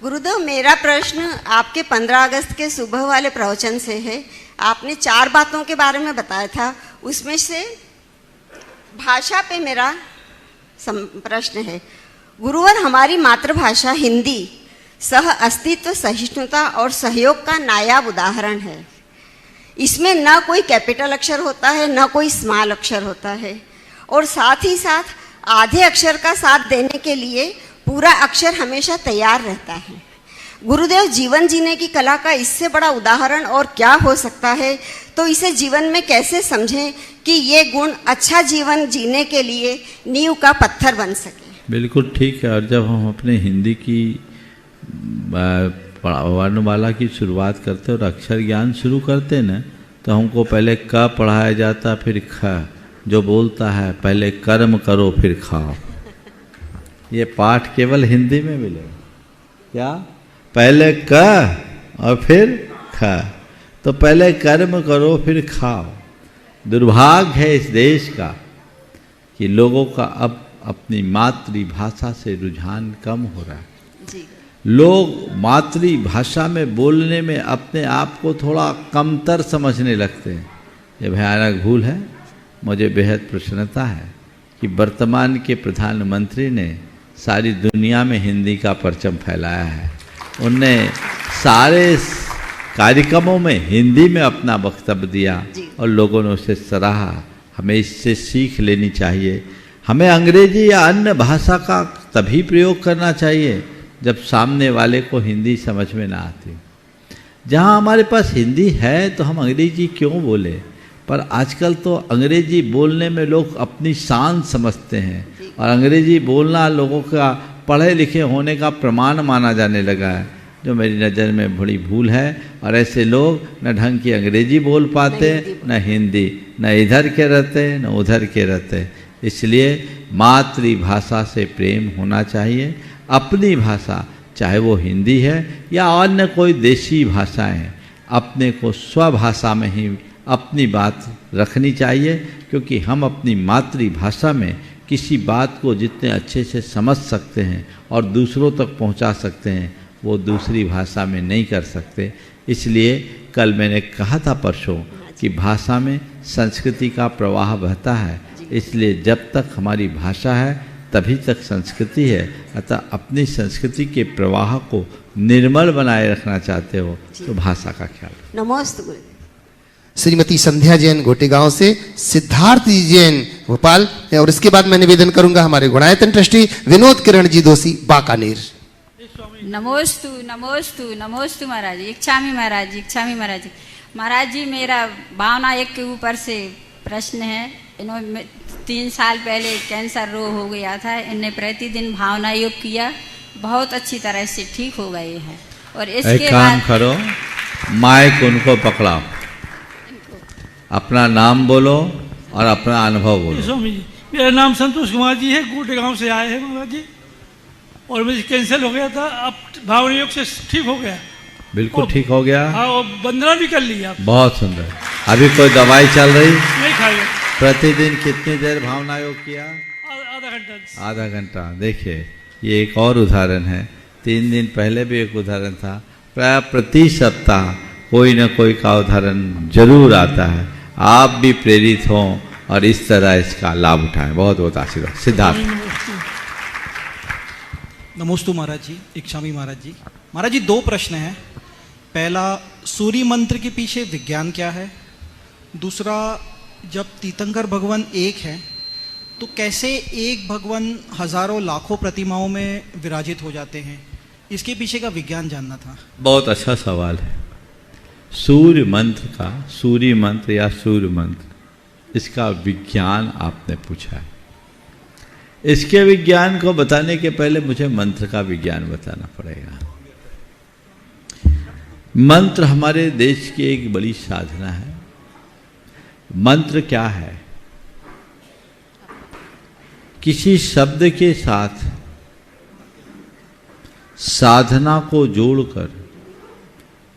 गुरुदेव, मेरा प्रश्न आपके 15 अगस्त के सुबह वाले प्रवचन से है। आपने 4 बातों के बारे में बताया था, उसमें से भाषा पे मेरा प्रश्न है। गुरुवर, हमारी मातृभाषा हिंदी सह अस्तित्व, सहिष्णुता और सहयोग का नायाब उदाहरण है। इसमें न कोई कैपिटल अक्षर होता है, न कोई स्मॉल अक्षर होता है, और साथ ही साथ आधे अक्षर का साथ देने के लिए पूरा अक्षर हमेशा तैयार रहता है। गुरुदेव, जीवन जीने की कला का इससे बड़ा उदाहरण और क्या हो सकता है? तो इसे जीवन में कैसे समझें कि ये गुण अच्छा जीवन जीने के लिए नींव का पत्थर बन सके? बिल्कुल ठीक है। और जब हम अपने हिंदी की वर्णमाला की शुरुआत करते और अक्षर ज्ञान शुरू करते ना, तो हमको पहले क पढ़ाया जाता, फिर ख, जो बोलता है पहले कर्म करो फिर खाओ। ये पाठ केवल हिंदी में मिलेगा। क्या? पहले क और फिर ख। तो पहले कर्म करो फिर खाओ। दुर्भाग्य है इस देश का कि लोगों का अब अपनी मातृभाषा से रुझान कम हो रहा है। लोग मातृभाषा में बोलने में अपने आप को थोड़ा कमतर समझने लगते हैं। ये भयानक भूल है। मुझे बेहद प्रसन्नता है कि वर्तमान के प्रधानमंत्री ने सारी दुनिया में हिंदी का परचम फैलाया है। उनने सारे कार्यक्रमों में हिंदी में अपना वक्तव्य दिया और लोगों ने उसे सराहा। हमें इससे सीख लेनी चाहिए। हमें अंग्रेजी या अन्य भाषा का तभी प्रयोग करना चाहिए जब सामने वाले को हिंदी समझ में ना आती। जहाँ हमारे पास हिंदी है तो हम अंग्रेजी क्यों बोले? पर आजकल तो अंग्रेजी बोलने में लोग अपनी शान समझते हैं और अंग्रेजी बोलना लोगों का पढ़े लिखे होने का प्रमाण माना जाने लगा है, जो मेरी नज़र में बड़ी भूल है। और ऐसे लोग न ढंग की अंग्रेजी बोल पाते, न हिंदी, न इधर के रहते न उधर के रहते। इसलिए मातृभाषा से प्रेम होना चाहिए। अपनी भाषा, चाहे वो हिंदी है या अन्य कोई देशी भाषाएं हैं, अपने को स्वभाषा में ही अपनी बात रखनी चाहिए, क्योंकि हम अपनी मातृभाषा में किसी बात को जितने अच्छे से समझ सकते हैं और दूसरों तक पहुंचा सकते हैं, वो दूसरी भाषा में नहीं कर सकते। इसलिए कल मैंने कहा था परसों कि भाषा में संस्कृति का प्रवाह बहता है। इसलिए जब तक हमारी भाषा है तभी तक संस्कृति है। अतः अपनी संस्कृति के प्रवाह को निर्मल बनाए रखना चाहते हो तो भाषा का ख्याल। नमस्ते। श्रीमती संध्या जैन गोटेगांव से, सिद्धार्थ जैन भोपाल, और इसके बाद मैं निवेदन करूंगा हमारे गुणायतन ट्रस्टी विनोद किरण जी दोषी बाकानेर। नमोस्तु नमोस्तु नमोस्तु महाराज जी, इच्छामी महाराज जी, इच्छामी महाराज जी। महाराज जी, मेरा भावना एक के ऊपर से प्रश्न है। इन्होंने 3 साल पहले कैंसर रोग हो गया था। इन्हें प्रतिदिन भावना योग किया, बहुत अच्छी तरह से ठीक हो गए हैं। और इसके काम करो, माइक उनको पकड़ाओ, अपना नाम बोलो और अपना अनुभव बोलो। स्वामी जी, मेरा नाम संतोष कुमार जी है, गोटेगांव से आए हैं महाराज जी। और मुझे कैंसर हो गया था, अब भावना योग से ठीक हो गया। बिल्कुल ठीक हो गया। हाँ, और वंदना भी कर ली आप। बहुत सुंदर। अभी कोई दवाई चल रही? नहीं खाई। प्रतिदिन कितनी देर भावना योग किया? आधा घंटा। आधा घंटा। देखिए, ये एक और उदाहरण है। 3 दिन पहले भी एक उदाहरण था। प्राय प्रति सप्ताह कोई न कोई का उदाहरण जरूर आता है। आप भी प्रेरित हों और इस तरह इसका लाभ उठाएं। बहुत बहुत आशीर्वाद। सिद्धार्थ। नमोस्तु महाराज जी, इच्छामी महाराज जी। महाराज जी, 2 प्रश्न हैं। पहला, सूर्य मंत्र के पीछे विज्ञान क्या है? दूसरा, जब तीर्थंकर भगवान एक है तो कैसे एक भगवान हजारों लाखों प्रतिमाओं में विराजित हो जाते हैं? इसके पीछे का विज्ञान जानना था। बहुत अच्छा सवाल है। सूर्य मंत्र का, सूर्य मंत्र या सूर्य मंत्र, इसका विज्ञान आपने पूछा है। इसके विज्ञान को बताने के पहले मुझे मंत्र का विज्ञान बताना पड़ेगा। मंत्र हमारे देश की एक बड़ी साधना है। मंत्र क्या है? किसी शब्द के साथ साधना को जोड़कर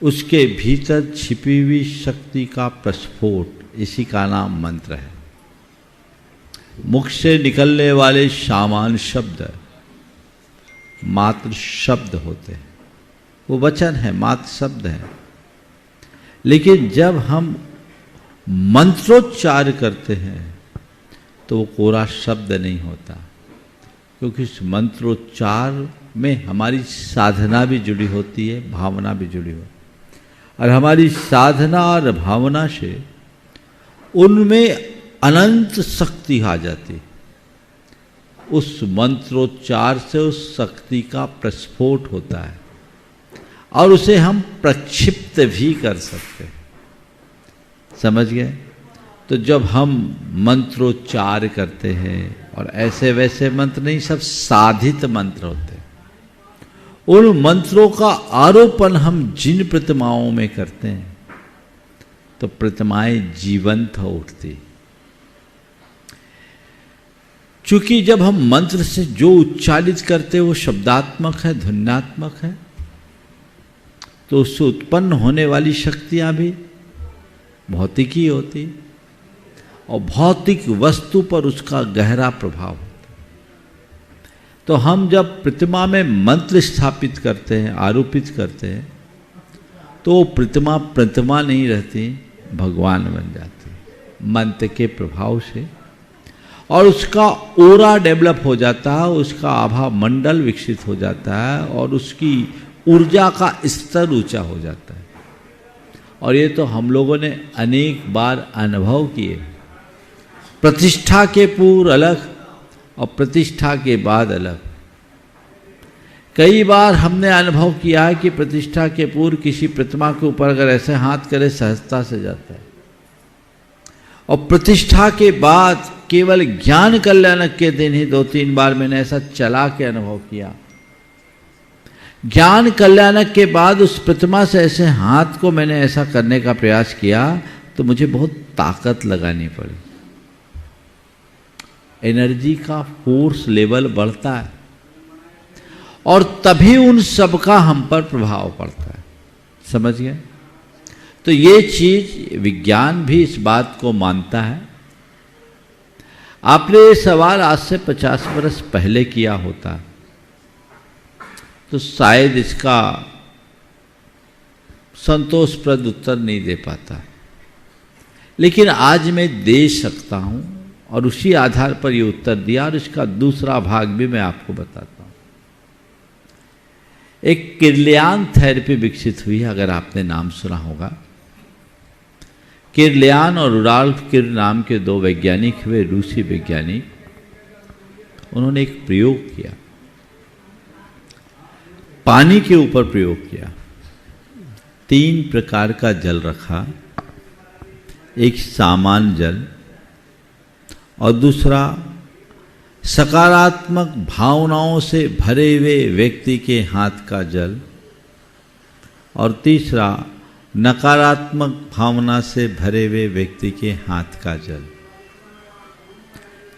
उसके भीतर छिपी हुई शक्ति का प्रस्फोट, इसी का नाम मंत्र है। मुख से निकलने वाले सामान्य शब्द मात्र शब्द होते हैं, वो वचन है, मात्र शब्द है। लेकिन जब हम मंत्रोच्चार करते हैं तो वो कोरा शब्द नहीं होता, क्योंकि इस मंत्रोच्चार में हमारी साधना भी जुड़ी होती है, भावना भी जुड़ी होती है। और हमारी साधना और भावना से उनमें अनंत शक्ति आ जाती। उस मंत्रोच्चार से उस शक्ति का प्रस्फोट होता है और उसे हम प्रक्षिप्त भी कर सकते हैं। समझ गए? तो जब हम मंत्रोच्चार करते हैं, और ऐसे वैसे मंत्र नहीं, सब साधित मंत्र होते हैं, उन मंत्रों का आरोपण हम जिन प्रतिमाओं में करते हैं तो प्रतिमाएं जीवंत हो उठती। चूंकि जब हम मंत्र से जो उच्चारित करते हैं वो शब्दात्मक है, ध्वन्यात्मक है, तो उससे उत्पन्न होने वाली शक्तियां भी भौतिकी होती और भौतिक वस्तु पर उसका गहरा प्रभाव होता। तो हम जब प्रतिमा में मंत्र स्थापित करते हैं, आरोपित करते हैं, तो वो प्रतिमा प्रतिमा नहीं रहती, भगवान बन जाती मंत्र के प्रभाव से। और उसका ओरा डेवलप हो जाता है, उसका आभा मंडल विकसित हो जाता है और उसकी ऊर्जा का स्तर ऊंचा हो जाता है। और ये तो हम लोगों ने अनेक बार अनुभव किए। प्रतिष्ठा के पूर्व अलग और प्रतिष्ठा के बाद अलग। कई बार हमने अनुभव किया है कि प्रतिष्ठा के पूर्व किसी प्रतिमा के ऊपर अगर ऐसे हाथ करे सहजता से जाता है, और प्रतिष्ठा के बाद केवल ज्ञान कल्याणक के दिन ही 2-3 बार मैंने ऐसा चला के अनुभव किया। ज्ञान कल्याणक के बाद उस प्रतिमा से ऐसे हाथ को मैंने ऐसा करने का प्रयास किया तो मुझे बहुत ताकत लगानी पड़ी। एनर्जी का फोर्स लेवल बढ़ता है और तभी उन सब का हम पर प्रभाव पड़ता है। समझ गए? तो ये चीज विज्ञान भी इस बात को मानता है। आपने ये सवाल आज से 50 वर्ष पहले किया होता तो शायद इसका संतोषप्रद उत्तर नहीं दे पाता, लेकिन आज मैं दे सकता हूं और उसी आधार पर ये उत्तर दिया। और इसका दूसरा भाग भी मैं आपको बताता हूं। एक किर्लियान थेरेपी विकसित हुई है, अगर आपने नाम सुना होगा। किर्लियान और रुडॉल्फ किर नाम के 2 वैज्ञानिक हुए, रूसी वैज्ञानिक। उन्होंने एक प्रयोग किया, पानी के ऊपर प्रयोग किया। 3 प्रकार का जल रखा, एक सामान्य जल और दूसरा सकारात्मक भावनाओं से भरे हुए व्यक्ति के हाथ का जल और तीसरा नकारात्मक भावना से भरे हुए व्यक्ति के हाथ का जल।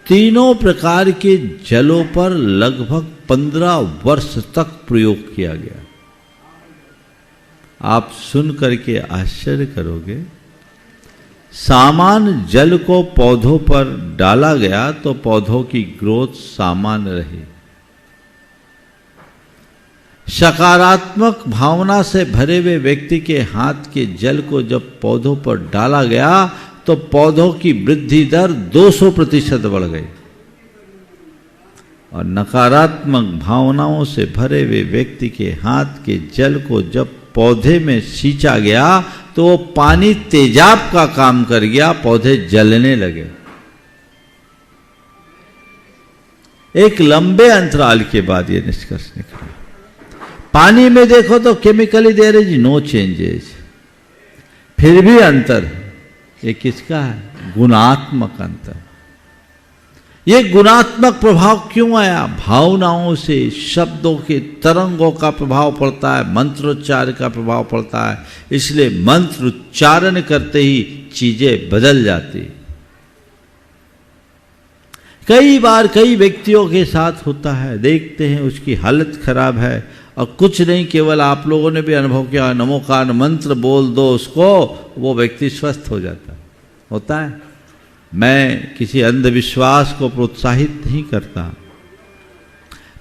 तीनों प्रकार के जलों पर लगभग 15 वर्ष तक प्रयोग किया गया। आप सुन करके आश्चर्य करोगे। सामान्य जल को पौधों पर डाला गया तो पौधों की ग्रोथ सामान्य रही। सकारात्मक भावना से भरे हुए व्यक्ति के हाथ के जल को जब पौधों पर डाला गया तो पौधों की वृद्धि दर 200% बढ़ गई। और नकारात्मक भावनाओं से भरे हुए व्यक्ति के हाथ के जल को जब पौधे में सींचा गया तो वो पानी तेजाब का काम कर गया, पौधे जलने लगे। एक लंबे अंतराल के बाद ये निष्कर्ष निकला। पानी में देखो तो chemically there is no changes, फिर भी अंतर। ये किसका है? गुणात्मक अंतर। ये गुणात्मक प्रभाव क्यों आया? भावनाओं से, शब्दों के तरंगों का प्रभाव पड़ता है, मंत्रोच्चार का प्रभाव पड़ता है। इसलिए मंत्र उच्चारण करते ही चीजें बदल जाती। कई बार कई व्यक्तियों के साथ होता है, देखते हैं उसकी हालत खराब है और कुछ नहीं, केवल आप लोगों ने भी अनुभव किया, नमोकार मंत्र बोल दो उसको, वो व्यक्ति स्वस्थ हो जाता है। होता है। मैं किसी अंधविश्वास को प्रोत्साहित नहीं करता,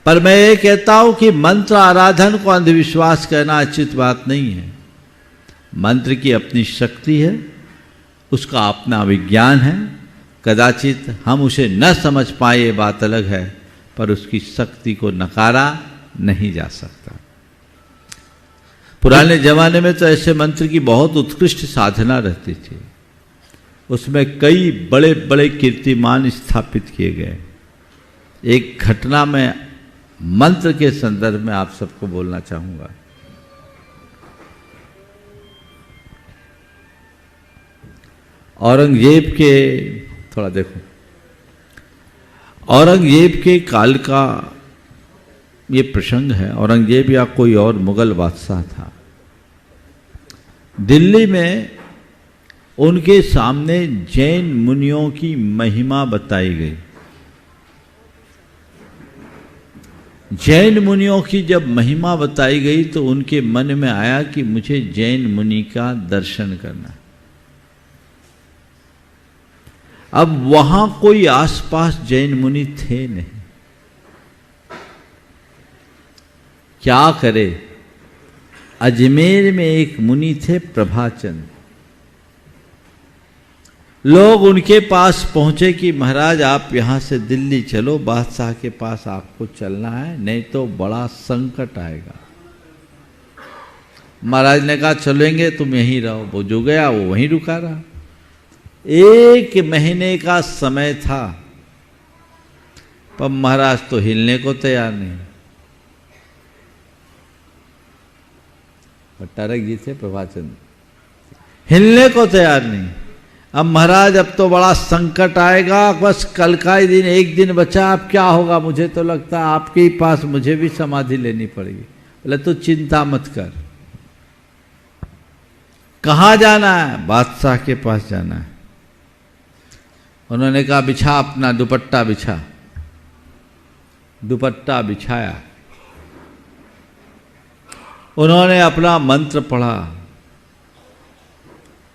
पर मैं ये कहता हूं कि मंत्र आराधन को अंधविश्वास कहना उचित बात नहीं है। मंत्र की अपनी शक्ति है, उसका अपना विज्ञान है। कदाचित हम उसे न समझ पाए, ये बात अलग है, पर उसकी शक्ति को नकारा नहीं जा सकता। पुराने जमाने में तो ऐसे मंत्र की बहुत उत्कृष्ट साधना रहती थी, उसमें कई बड़े बड़े कीर्तिमान स्थापित किए गए। एक घटना में मंत्र के संदर्भ में आप सबको बोलना चाहूंगा। औरंगजेब के, थोड़ा देखो, औरंगजेब के काल का ये प्रसंग है। औरंगजेब या कोई और मुगल बादशाह था, दिल्ली में उनके सामने जैन मुनियों की महिमा बताई गई। जैन मुनियों की जब महिमा बताई गई तो उनके मन में आया कि मुझे जैन मुनि का दर्शन करना। अब वहां कोई आसपास जैन मुनि थे नहीं, क्या करे। अजमेर में एक मुनि थे प्रभाचंद। लोग उनके पास पहुंचे कि महाराज आप यहां से दिल्ली चलो, बादशाह के पास आपको चलना है, नहीं तो बड़ा संकट आएगा। महाराज ने कहा चलेंगे, तुम यहीं रहो। वो जो गया वो वहीं रुका रहा। 1 महीने का समय था, पर महाराज तो हिलने को तैयार नहीं। पट्टारक जी थे प्रभाचंद, हिलने को तैयार नहीं। अब महाराज अब तो बड़ा संकट आएगा, बस कल का ही दिन, एक दिन बचा, अब क्या होगा। मुझे तो लगता है आपके ही पास मुझे भी समाधि लेनी पड़ेगी। बोले तो चिंता मत कर। कहाँ जाना है? बादशाह के पास जाना है। उन्होंने कहा बिछा अपना दुपट्टा बिछा। दुपट्टा बिछाया, उन्होंने अपना मंत्र पढ़ा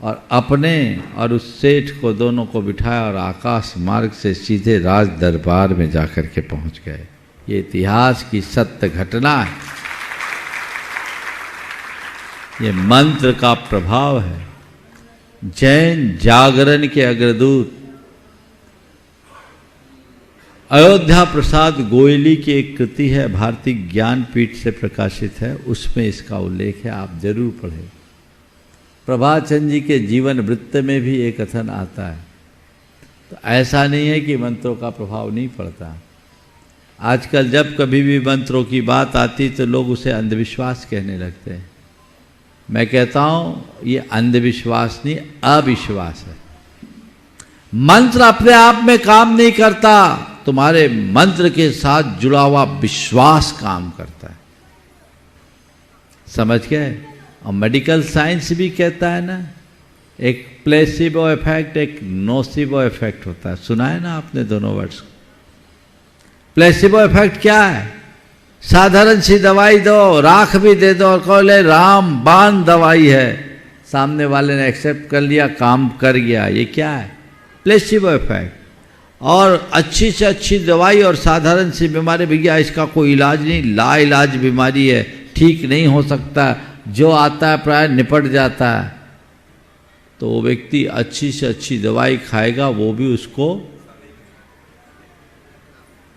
और अपने और उस सेठ को दोनों को बिठाया और आकाश मार्ग से सीधे राज दरबार में जाकर के पहुंच गए। ये इतिहास की सत्य घटना है। ये मंत्र का प्रभाव है। जैन जागरण के अग्रदूत अयोध्या प्रसाद गोयली की एक कृति है, भारतीय ज्ञानपीठ से प्रकाशित है, उसमें इसका उल्लेख है, आप जरूर पढ़ें। प्रभाचंद जी के जीवन वृत्त में भी एक कथन आता है। तो ऐसा नहीं है कि मंत्रों का प्रभाव नहीं पड़ता। आजकल जब कभी भी मंत्रों की बात आती तो लोग उसे अंधविश्वास कहने लगते हैं। मैं कहता हूं ये अंधविश्वास नहीं, अविश्वास है। मंत्र अपने आप में काम नहीं करता, तुम्हारे मंत्र के साथ जुड़ा हुआ विश्वास काम करता है। समझ गए? और मेडिकल साइंस भी कहता है ना, एक प्लेसिबो इफेक्ट, एक नोसिबो इफेक्ट होता है। सुना है ना आपने दोनों वर्ड्स? प्लेसिबो इफेक्ट क्या है? साधारण सी दवाई दो, राख भी दे दो और कहो ले रामबाण दवाई है, सामने वाले ने एक्सेप्ट कर लिया, काम कर गया। ये क्या है? Placebo effect. और अच्छी से अच्छी दवाई और साधारण सी बीमारी, भैया इसका कोई इलाज नहीं, ला इलाज बीमारी है, ठीक नहीं हो सकता, जो आता है प्राय निपट जाता है। तो वो व्यक्ति अच्छी से अच्छी दवाई खाएगा, वो भी उसको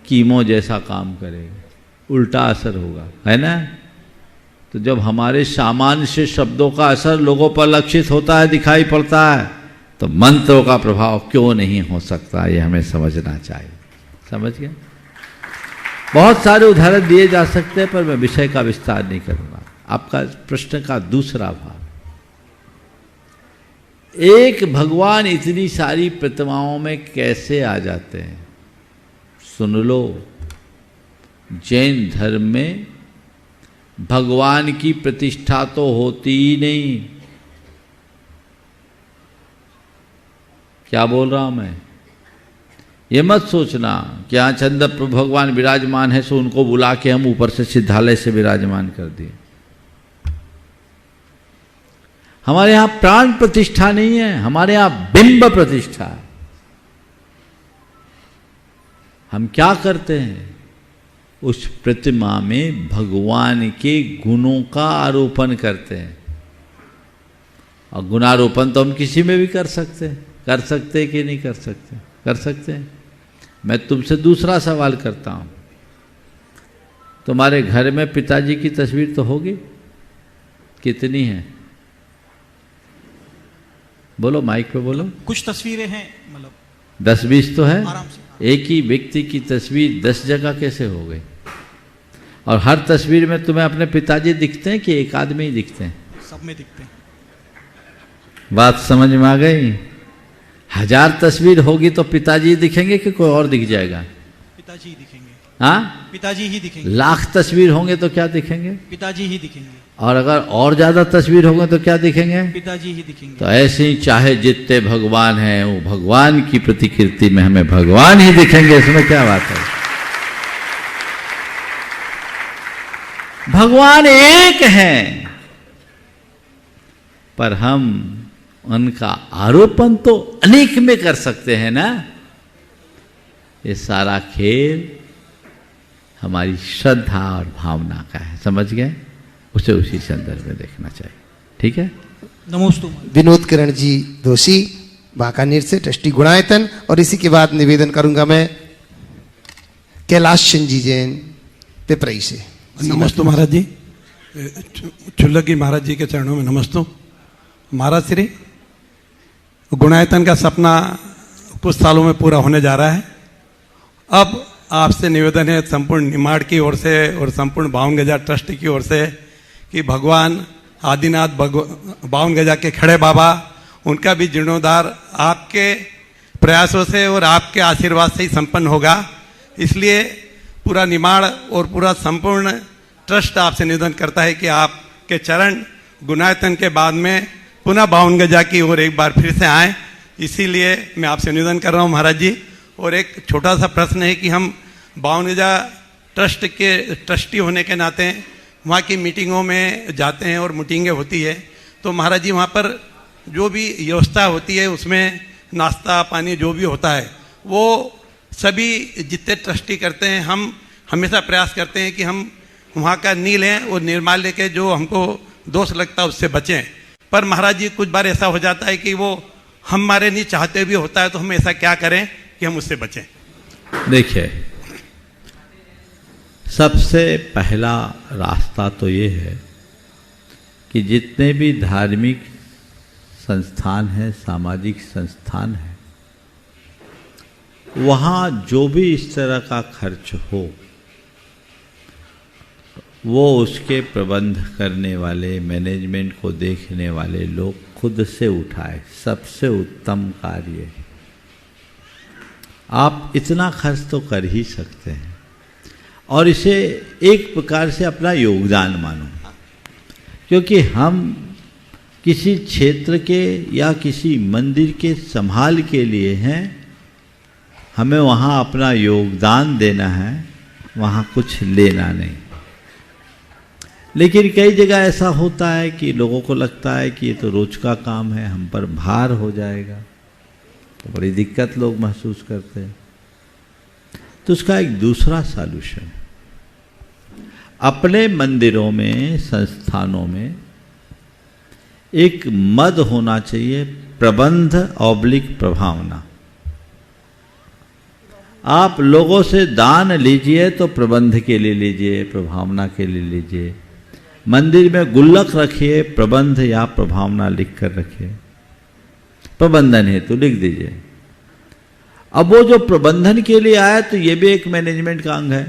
कीमो जैसा काम करेगा, उल्टा असर होगा, है ना। तो जब हमारे सामान्य से शब्दों का असर लोगों पर लक्षित होता है, दिखाई पड़ता है, तो मंत्रों का प्रभाव क्यों नहीं हो सकता, ये हमें समझना चाहिए। समझ गए? बहुत सारे उदाहरण दिए जा सकते हैं, पर मैं विषय का विस्तार नहीं करूंगा। आपका प्रश्न का दूसरा भाग, एक भगवान इतनी सारी प्रतिमाओं में कैसे आ जाते हैं? सुन लो, जैन धर्म में भगवान की प्रतिष्ठा तो होती ही नहीं। क्या बोल रहा हूं मैं? ये मत सोचना कि यहाँ चंद्र प्रभु भगवान विराजमान है सो उनको बुला के हम ऊपर से सिद्धालय से विराजमान कर दिए। हमारे यहाँ प्राण प्रतिष्ठा नहीं है, हमारे यहाँ बिंब प्रतिष्ठा है। हम क्या करते हैं, उस प्रतिमा में भगवान के गुणों का आरोपण करते हैं। और गुणारोपण तो हम किसी में भी कर सकते हैं कि नहीं कर सकते? कर सकते हैं। मैं तुमसे दूसरा सवाल करता हूं, तुम्हारे घर में पिताजी की तस्वीर तो होगी? कितनी है? बोलो, माइक पे बोलो। कुछ तस्वीरें हैं, मतलब 10-20 तो है। आराम से। एक ही व्यक्ति की तस्वीर 10 जगह कैसे हो गई? और हर तस्वीर में तुम्हें अपने पिताजी दिखते हैं कि एक आदमी ही दिखते हैं? सब में दिखते हैं। बात समझ में आ गई? 1000 तस्वीर होगी तो पिताजी दिखेंगे कि कोई और दिख जाएगा? पिताजी ही दिखेंगे। हाँ, पिताजी ही दिखेंगे। लाख तस्वीर होंगे तो क्या दिखेंगे? पिताजी ही दिखेंगे। और अगर और ज्यादा तस्वीर होंगे तो क्या दिखेंगे? पिताजी ही दिखेंगे। तो ऐसे ही चाहे जितने भगवान हैं वो भगवान की प्रतिकृति में हमें भगवान ही दिखेंगे। इसमें क्या बात है? भगवान एक हैं, पर हम उनका आरोपण तो अनेक में कर सकते हैं ना। ये सारा खेल हमारी श्रद्धा और भावना का है, समझ गए? उसे उसी संदर्भ में देखना चाहिए। ठीक है। नमोस्तु। विनोद किरण जी दोषी बांकानेर से, ट्रस्टी गुणायतन। और इसी के बाद निवेदन करूंगा मैं कैलाश चंद जी जैन पिपरई से। नमस्ते महाराज जी, चुल्लगी महाराज जी के चरणों में नमस्तु। महाराज श्री, गुणायतन का सपना कुछ सालों में पूरा होने जा रहा है। अब आपसे निवेदन है संपूर्ण निमाड़ की ओर से और संपूर्ण 52 गजा ट्रस्ट की ओर से कि भगवान आदिनाथ बावन गजा के खड़े बाबा, उनका भी जीर्णोद्धार आपके प्रयासों से और आपके आशीर्वाद से ही संपन्न होगा। इसलिए पूरा निमाड़ और पूरा संपूर्ण ट्रस्ट आपसे निवेदन करता है कि आपके चरण गुणायतन के बाद में पुनः 52 गजा की ओर एक बार फिर से आएँ। इसीलिए मैं आपसे निवेदन कर रहा हूँ महाराज जी। और एक छोटा सा प्रश्न है कि हम 52 गजा ट्रस्ट के ट्रस्टी होने के नाते वहाँ की मीटिंगों में जाते हैं और मीटिंगें होती है, तो महाराज जी वहाँ पर जो भी व्यवस्था होती है उसमें नाश्ता पानी जो भी होता है वो सभी जितने ट्रस्टी करते हैं, हम हमेशा प्रयास करते हैं कि हम वहाँ का नी लें और निर्माल लेके जो हमको दोष लगता है उससे बचें। पर महाराज जी कुछ बार ऐसा हो जाता है कि वो हमारे नहीं चाहते भी होता है, तो हम ऐसा क्या करें कि हम उससे बचें? देखिए, सबसे पहला रास्ता तो ये है कि जितने भी धार्मिक संस्थान हैं, सामाजिक संस्थान हैं, वहाँ जो भी इस तरह का खर्च हो वो उसके प्रबंध करने वाले, मैनेजमेंट को देखने वाले लोग खुद से उठाए। सबसे उत्तम कार्य है। आप इतना खर्च तो कर ही सकते हैं और इसे एक प्रकार से अपना योगदान मानो, क्योंकि हम किसी क्षेत्र के या किसी मंदिर के संभाल के लिए हैं, हमें वहाँ अपना योगदान देना है, वहाँ कुछ लेना नहीं। लेकिन कई जगह ऐसा होता है कि लोगों को लगता है कि ये तो रोज का काम है, हम पर भार हो जाएगा, तो बड़ी दिक्कत लोग महसूस करते हैं। तो उसका एक दूसरा सॉल्यूशन, अपने मंदिरों में, संस्थानों में एक मद होना चाहिए, प्रबंध / प्रभावना। आप लोगों से दान लीजिए तो प्रबंध के लिए लीजिए, प्रभावना के लिए लीजिए। मंदिर में गुल्लक रखिए, प्रबंध या प्रभावना लिख कर रखिए, प्रबंधन हेतु लिख दीजिए। अब वो जो प्रबंधन के लिए आया तो ये भी एक मैनेजमेंट का अंग है।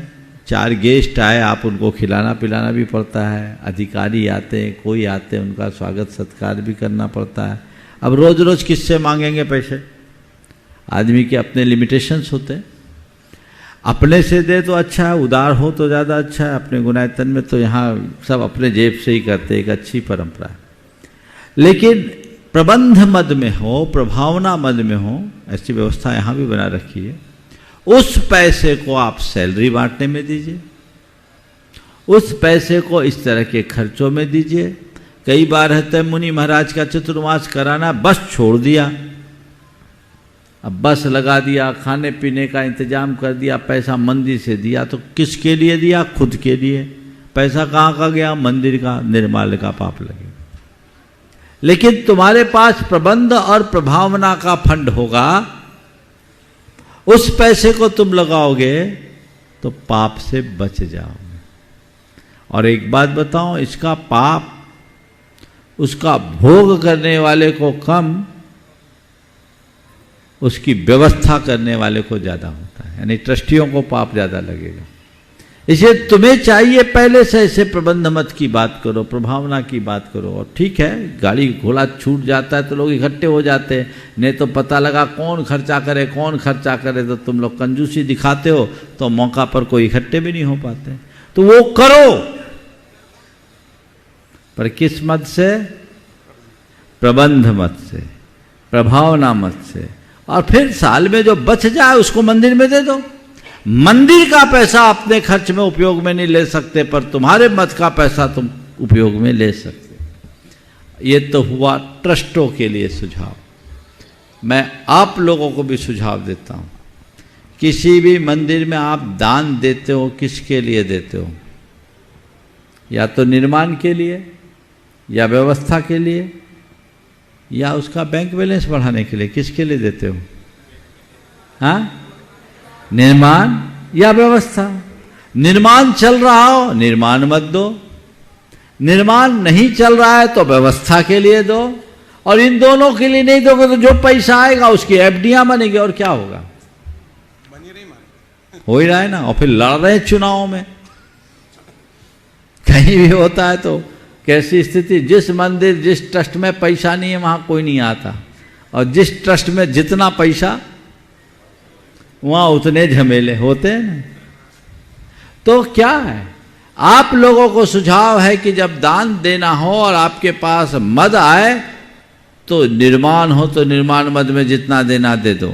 4 गेस्ट आए, आप उनको खिलाना पिलाना भी पड़ता है। अधिकारी आते हैं, कोई आते हैं, उनका स्वागत सत्कार भी करना पड़ता है। अब रोज रोज किससे मांगेंगे पैसे? आदमी के अपने लिमिटेशंस होते हैं। अपने से दे तो अच्छा है, उदार हो तो ज़्यादा अच्छा है। अपने गुणायतन में तो यहाँ सब अपने जेब से ही करते, एक अच्छी परंपरा है। लेकिन प्रबंध मद में हो, प्रभावना मद में हो, ऐसी व्यवस्था यहाँ भी बना रखी है। उस पैसे को आप सैलरी बांटने में दीजिए, उस पैसे को इस तरह के खर्चों में दीजिए। कई बार रहते मुनि महाराज का चतुर्मास कराना, बस छोड़ दिया, अब बस लगा दिया, खाने पीने का इंतजाम कर दिया, पैसा मंदिर से दिया, तो किसके लिए दिया? खुद के लिए। पैसा कहाँ का गया? मंदिर का निर्माल्य का पाप लगे। लेकिन तुम्हारे पास प्रबंध और प्रभावना का फंड होगा, उस पैसे को तुम लगाओगे तो पाप से बच जाओगे। और एक बात बताऊं, इसका पाप उसका भोग करने वाले को कम, उसकी व्यवस्था करने वाले को ज्यादा होता है, यानी ट्रस्टियों को पाप ज्यादा लगेगा। इसलिए तुम्हें चाहिए पहले से ऐसे प्रबंध मत की बात करो, प्रभावना की बात करो। और ठीक है, गाड़ी घोड़ा छूट जाता है तो लोग इकट्ठे हो जाते हैं, नहीं तो पता लगा कौन खर्चा करे कौन खर्चा करे, तो तुम लोग कंजूसी दिखाते हो तो मौका पर कोई इकट्ठे भी नहीं हो पाते। तो वो करो, पर किस मत से? प्रबंध मत से, प्रभावना मत से। और फिर साल में जो बच जाए उसको मंदिर में दे दो। मंदिर का पैसा अपने खर्च में उपयोग में नहीं ले सकते, पर तुम्हारे मत का पैसा तुम उपयोग में ले सकते। ये तो हुआ ट्रस्टों के लिए सुझाव। मैं आप लोगों को भी सुझाव देता हूं, किसी भी मंदिर में आप दान देते हो, किसके लिए देते हो? या तो निर्माण के लिए, या व्यवस्था के लिए, या उसका बैंक बैलेंस बढ़ाने के लिए। किसके लिए देते हो? हाँ, निर्माण या व्यवस्था। निर्माण चल रहा हो, निर्माण मत दो। निर्माण नहीं चल रहा है तो व्यवस्था के लिए दो। और इन दोनों के लिए नहीं दोगे तो जो पैसा आएगा उसकी एफडियां बनेगी, और क्या होगा? हो ही रहा है ना। और फिर लड़ रहे हैं चुनाव में, कहीं भी होता है तो कैसी स्थिति। जिस मंदिर जिस ट्रस्ट में पैसा नहीं है वहां कोई नहीं आता, और जिस ट्रस्ट में जितना पैसा वहां उतने झमेले होते हैं ना। तो क्या है, आप लोगों को सुझाव है कि जब दान देना हो और आपके पास मद आए तो निर्माण हो तो निर्माण मद में जितना देना दे दो,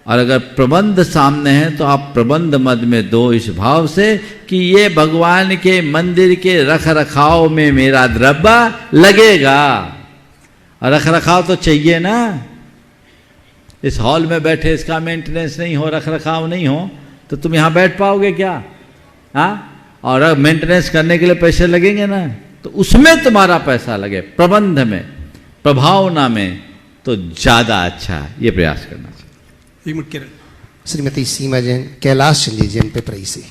और अगर प्रबंध सामने है तो आप प्रबंध मद में दो, इस भाव से कि ये भगवान के मंदिर के रख रखाव में मेरा द्रव्य लगेगा। और रख रखाव तो चाहिए ना। इस हॉल में बैठे इसका मेंटेनेंस नहीं हो, रख रखाव नहीं हो, तो तुम यहाँ बैठ पाओगे क्या? हाँ, और मेंटेनेंस करने के लिए पैसे लगेंगे ना, तो उसमें तुम्हारा पैसा लगे, प्रबंध में, प्रभावना में, तो ज्यादा अच्छा है। ये प्रयास करना चाहिए। श्रीमती सीमा जैन, कैलाश चंदी जैन पे प्रई से।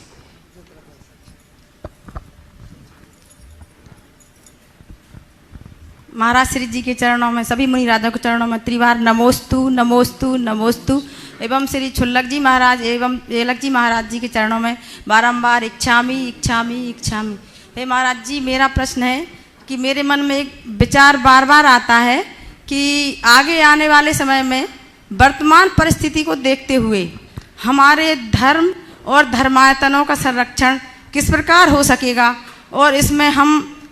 महाराज श्री जी के चरणों में, सभी मुनि राजा के चरणों में त्रिवार नमोस्तु नमोस्तु नमोस्तु। एवं श्री छुल्लक जी महाराज एवं एलक जी महाराज जी के चरणों में बारंबार इच्छामी इच्छामी इच्छामी। हे महाराज जी, मेरा प्रश्न है कि मेरे मन में एक विचार बार बार आता है कि आगे आने वाले समय में वर्तमान परिस्थिति को देखते हुए हमारे धर्म और धर्मायतनों का संरक्षण किस प्रकार हो सकेगा, और इसमें हम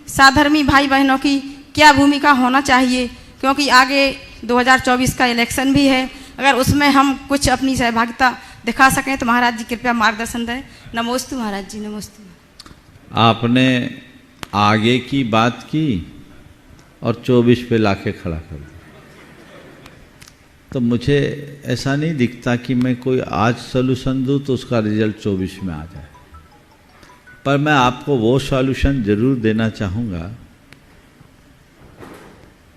साधर्मी भाई बहनों की क्या भूमिका होना चाहिए, क्योंकि आगे 2024 का इलेक्शन भी है। अगर उसमें हम कुछ अपनी सहभागिता दिखा सकें तो महाराज जी कृपया मार्गदर्शन दें। नमोस्तु महाराज जी, नमोस्तु। आपने आगे की बात की और 24 पे लाके खड़ा कर दिया, तो मुझे ऐसा नहीं दिखता कि मैं कोई आज सॉल्यूशन दूं तो उसका रिजल्ट 24 में आ जाए। पर मैं आपको वो सॉल्यूशन जरूर देना चाहूँगा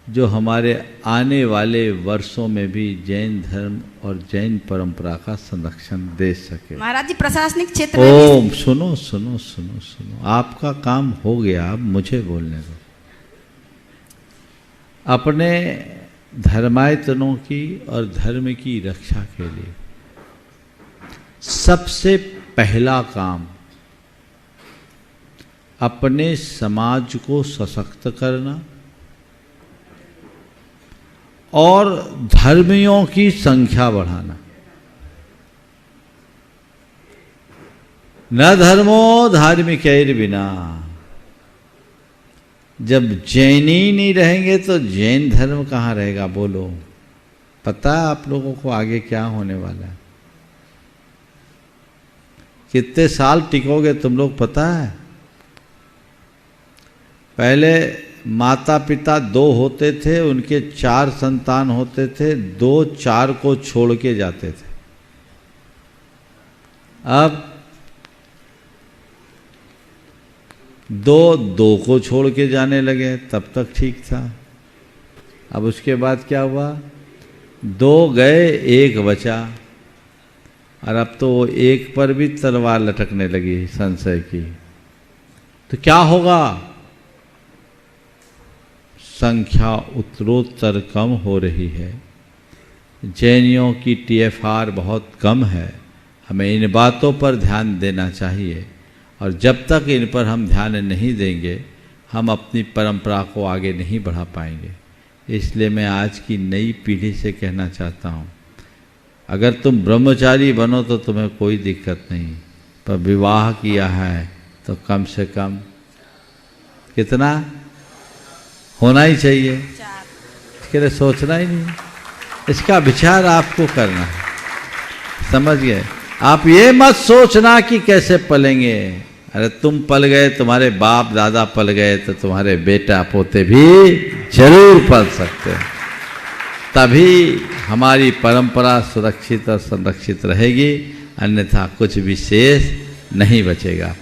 जो हमारे आने वाले वर्षों में भी जैन धर्म और जैन परंपरा का संरक्षण दे सके। महाराज जी, प्रशासनिक क्षेत्र में भी... सुनो सुनो सुनो सुनो, आपका काम हो गया, अब मुझे बोलने दो। अपने धर्मायतनों की और धर्म की रक्षा के लिए सबसे पहला काम अपने समाज को सशक्त करना और धर्मियों की संख्या बढ़ाना। न धर्मो धार्मिकैर बिना। जब जैन ही नहीं रहेंगे तो जैन धर्म कहाँ रहेगा? बोलो, पता है आप लोगों को आगे क्या होने वाला है? कितने साल टिकोगे तुम लोग पता है? पहले माता पिता 2 होते थे, उनके 4 संतान होते थे, 2 4 को छोड़ के जाते थे। अब 2 2 को छोड़ के जाने लगे, तब तक ठीक था। अब उसके बाद क्या हुआ? 2 गए 1 बचा, और अब तो वो 1 पर भी तलवार लटकने लगी संशय की। तो क्या होगा? संख्या उत्तरोत्तर कम हो रही है। जैनियों की TFR बहुत कम है। हमें इन बातों पर ध्यान देना चाहिए, और जब तक इन पर हम ध्यान नहीं देंगे हम अपनी परंपरा को आगे नहीं बढ़ा पाएंगे। इसलिए मैं आज की नई पीढ़ी से कहना चाहता हूँ, अगर तुम ब्रह्मचारी बनो तो तुम्हें कोई दिक्कत नहीं, पर विवाह किया है तो कम से कम कितना होना ही चाहिए, इसके लिए सोचना ही नहीं, इसका विचार आपको करना है। समझ गए? आप ये मत सोचना कि कैसे पलेंगे। अरे तुम पल गए, तुम्हारे बाप दादा पल गए, तो तुम्हारे बेटा पोते भी जरूर पल सकते हैं। तभी हमारी परंपरा सुरक्षित और संरक्षित रहेगी, अन्यथा कुछ विशेष नहीं बचेगा।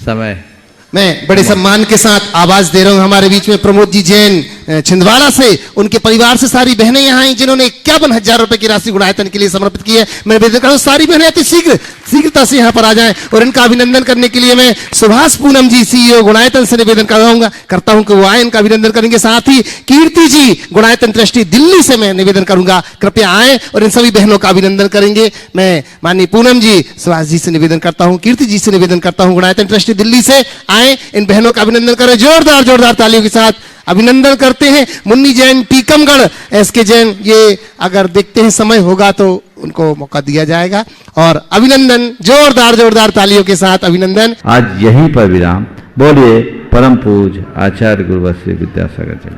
समय मैं बड़े सम्मान के साथ आवाज दे रहा हूं हमारे बीच में प्रमोद जी जैन छिंदवाड़ा से, उनके परिवार से सारी बहनें यहाँ आई जिन्होंने 51,000 रुपए की राशि गुणायतन के लिए समर्पित की है। मैं निवेदन करता हूं सारी बहनें अति शीघ्रता से यहाँ पर आ जाएं, और इनका अभिनंदन करने के लिए मैं सुभाष पूनम जी CEO गुणायतन से निवेदन करता हूं कि वो आए, इनका अभिनंदन करेंगे। साथ ही कीर्ति जी गुणायतन ट्रस्टी दिल्ली से मैं निवेदन करूंगा, कृपया आए और इन सभी बहनों का अभिनंदन करेंगे। मैं माननीय पूनम जी, सुभाष जी से निवेदन करता हूं, कीर्ति जी से निवेदन करता हूं, गुणायतन ट्रस्टी दिल्ली से आए, इन बहनों का अभिनंदन करें। जोरदार तालियों के साथ अभिनंदन करते हैं। मुन्नी जैन टीकमगढ़, SK जैन, ये अगर देखते हैं समय होगा तो उनको मौका दिया जाएगा, और अभिनंदन जोरदार तालियों के साथ अभिनंदन। आज यहीं पर विराम। बोलिए परम पूज्य आचार्य गुरुवर श्री विद्यासागर जी।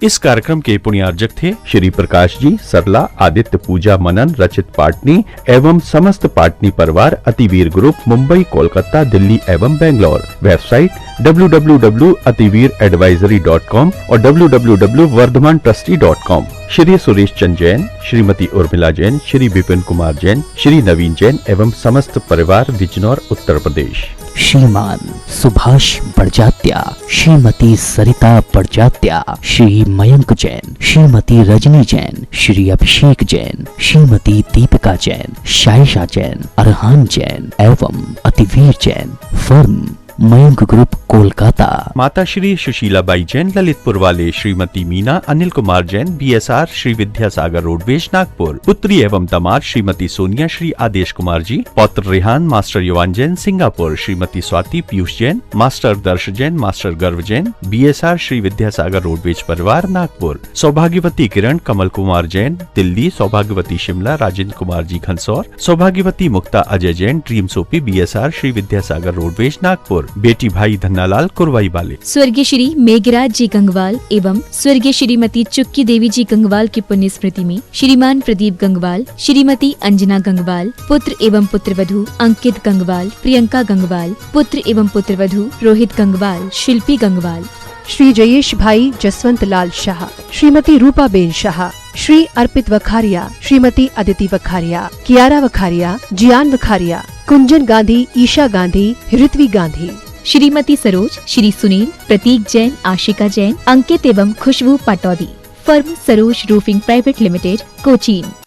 इस कार्यक्रम के पुण्यार्जक थे श्री प्रकाश जी, सरला, आदित्य, पूजा, मनन, रचित पाटनी एवं समस्त पाटनी परिवार, अतिवीर ग्रुप, मुंबई, कोलकाता, दिल्ली एवं बेंगलोर। वेबसाइट www.ativiradvisory.com और www.vardhamantrusty.com। श्री सुरेश चंद जैन, श्रीमती उर्मिला जैन, श्री विपिन कुमार जैन, श्री नवीन जैन एवं समस्त परिवार, बिजनौर, उत्तर प्रदेश। श्रीमान सुभाष बड़जात्या, श्रीमती सरिता बड़जात्या, श्री मयंक जैन, श्रीमती रजनी जैन, श्री अभिषेक जैन, श्रीमती दीपिका जैन, शायशा जैन, अरहान जैन एवं अतिवीर जैन, फर्म मयंक ग्रुप, कोलकाता। माता श्री सुशीलाबाई जैन, ललितपुर वाले, श्रीमती मीना अनिल कुमार जैन, BSR, श्री विद्यासागर रोडवेज, नागपुर। पुत्री एवं दामाद श्रीमती सोनिया, श्री आदेश कुमार जी। पौत्र रेहान मास्टर युवान जैन, सिंगापुर। श्रीमती स्वाति पीयूष जैन, मास्टर दर्श जैन, मास्टर गर्व जैन, BSR, श्री विद्यासागर रोडवेज परिवार, नागपुर। सौभाग्यवती किरण कमल कुमार जैन, दिल्ली। सौभाग्यवती शिमला राजेंद्र कुमार जी, घनसौर। सौभाग्यवती Mukta Ajay Jain, dream soapy, BSR, Shri Vidyasagar roadways, Nagpur. बेटी भाई धन्नालाल कुरवाई वाले। स्वर्गीय श्री मेघराज जी गंगवाल एवं स्वर्गीय श्रीमती चुक्की देवी जी गंगवाल की पुण्य स्मृति में श्रीमान प्रदीप गंगवाल, श्रीमती अंजना गंगवाल, पुत्र एवं पुत्रवधू अंकित गंगवाल, प्रियंका गंगवाल, पुत्र एवं पुत्रवधू रोहित गंगवाल, शिल्पी गंगवाल। श्री जयेश भाई जसवंत लाल शाह, श्रीमती रूपाबेन शाह, श्री अर्पित वखारिया, श्रीमती अदिति वखारिया, कियारा वखारिया, जियान वखारिया, कुंजन गांधी, ईशा गांधी, ऋत्वी गांधी। श्रीमती सरोज, श्री सुनील, प्रतीक जैन, आशिका जैन, अंकित एवं Khushboo Pataudi. Firm Saroj roofing private limited, Cochin.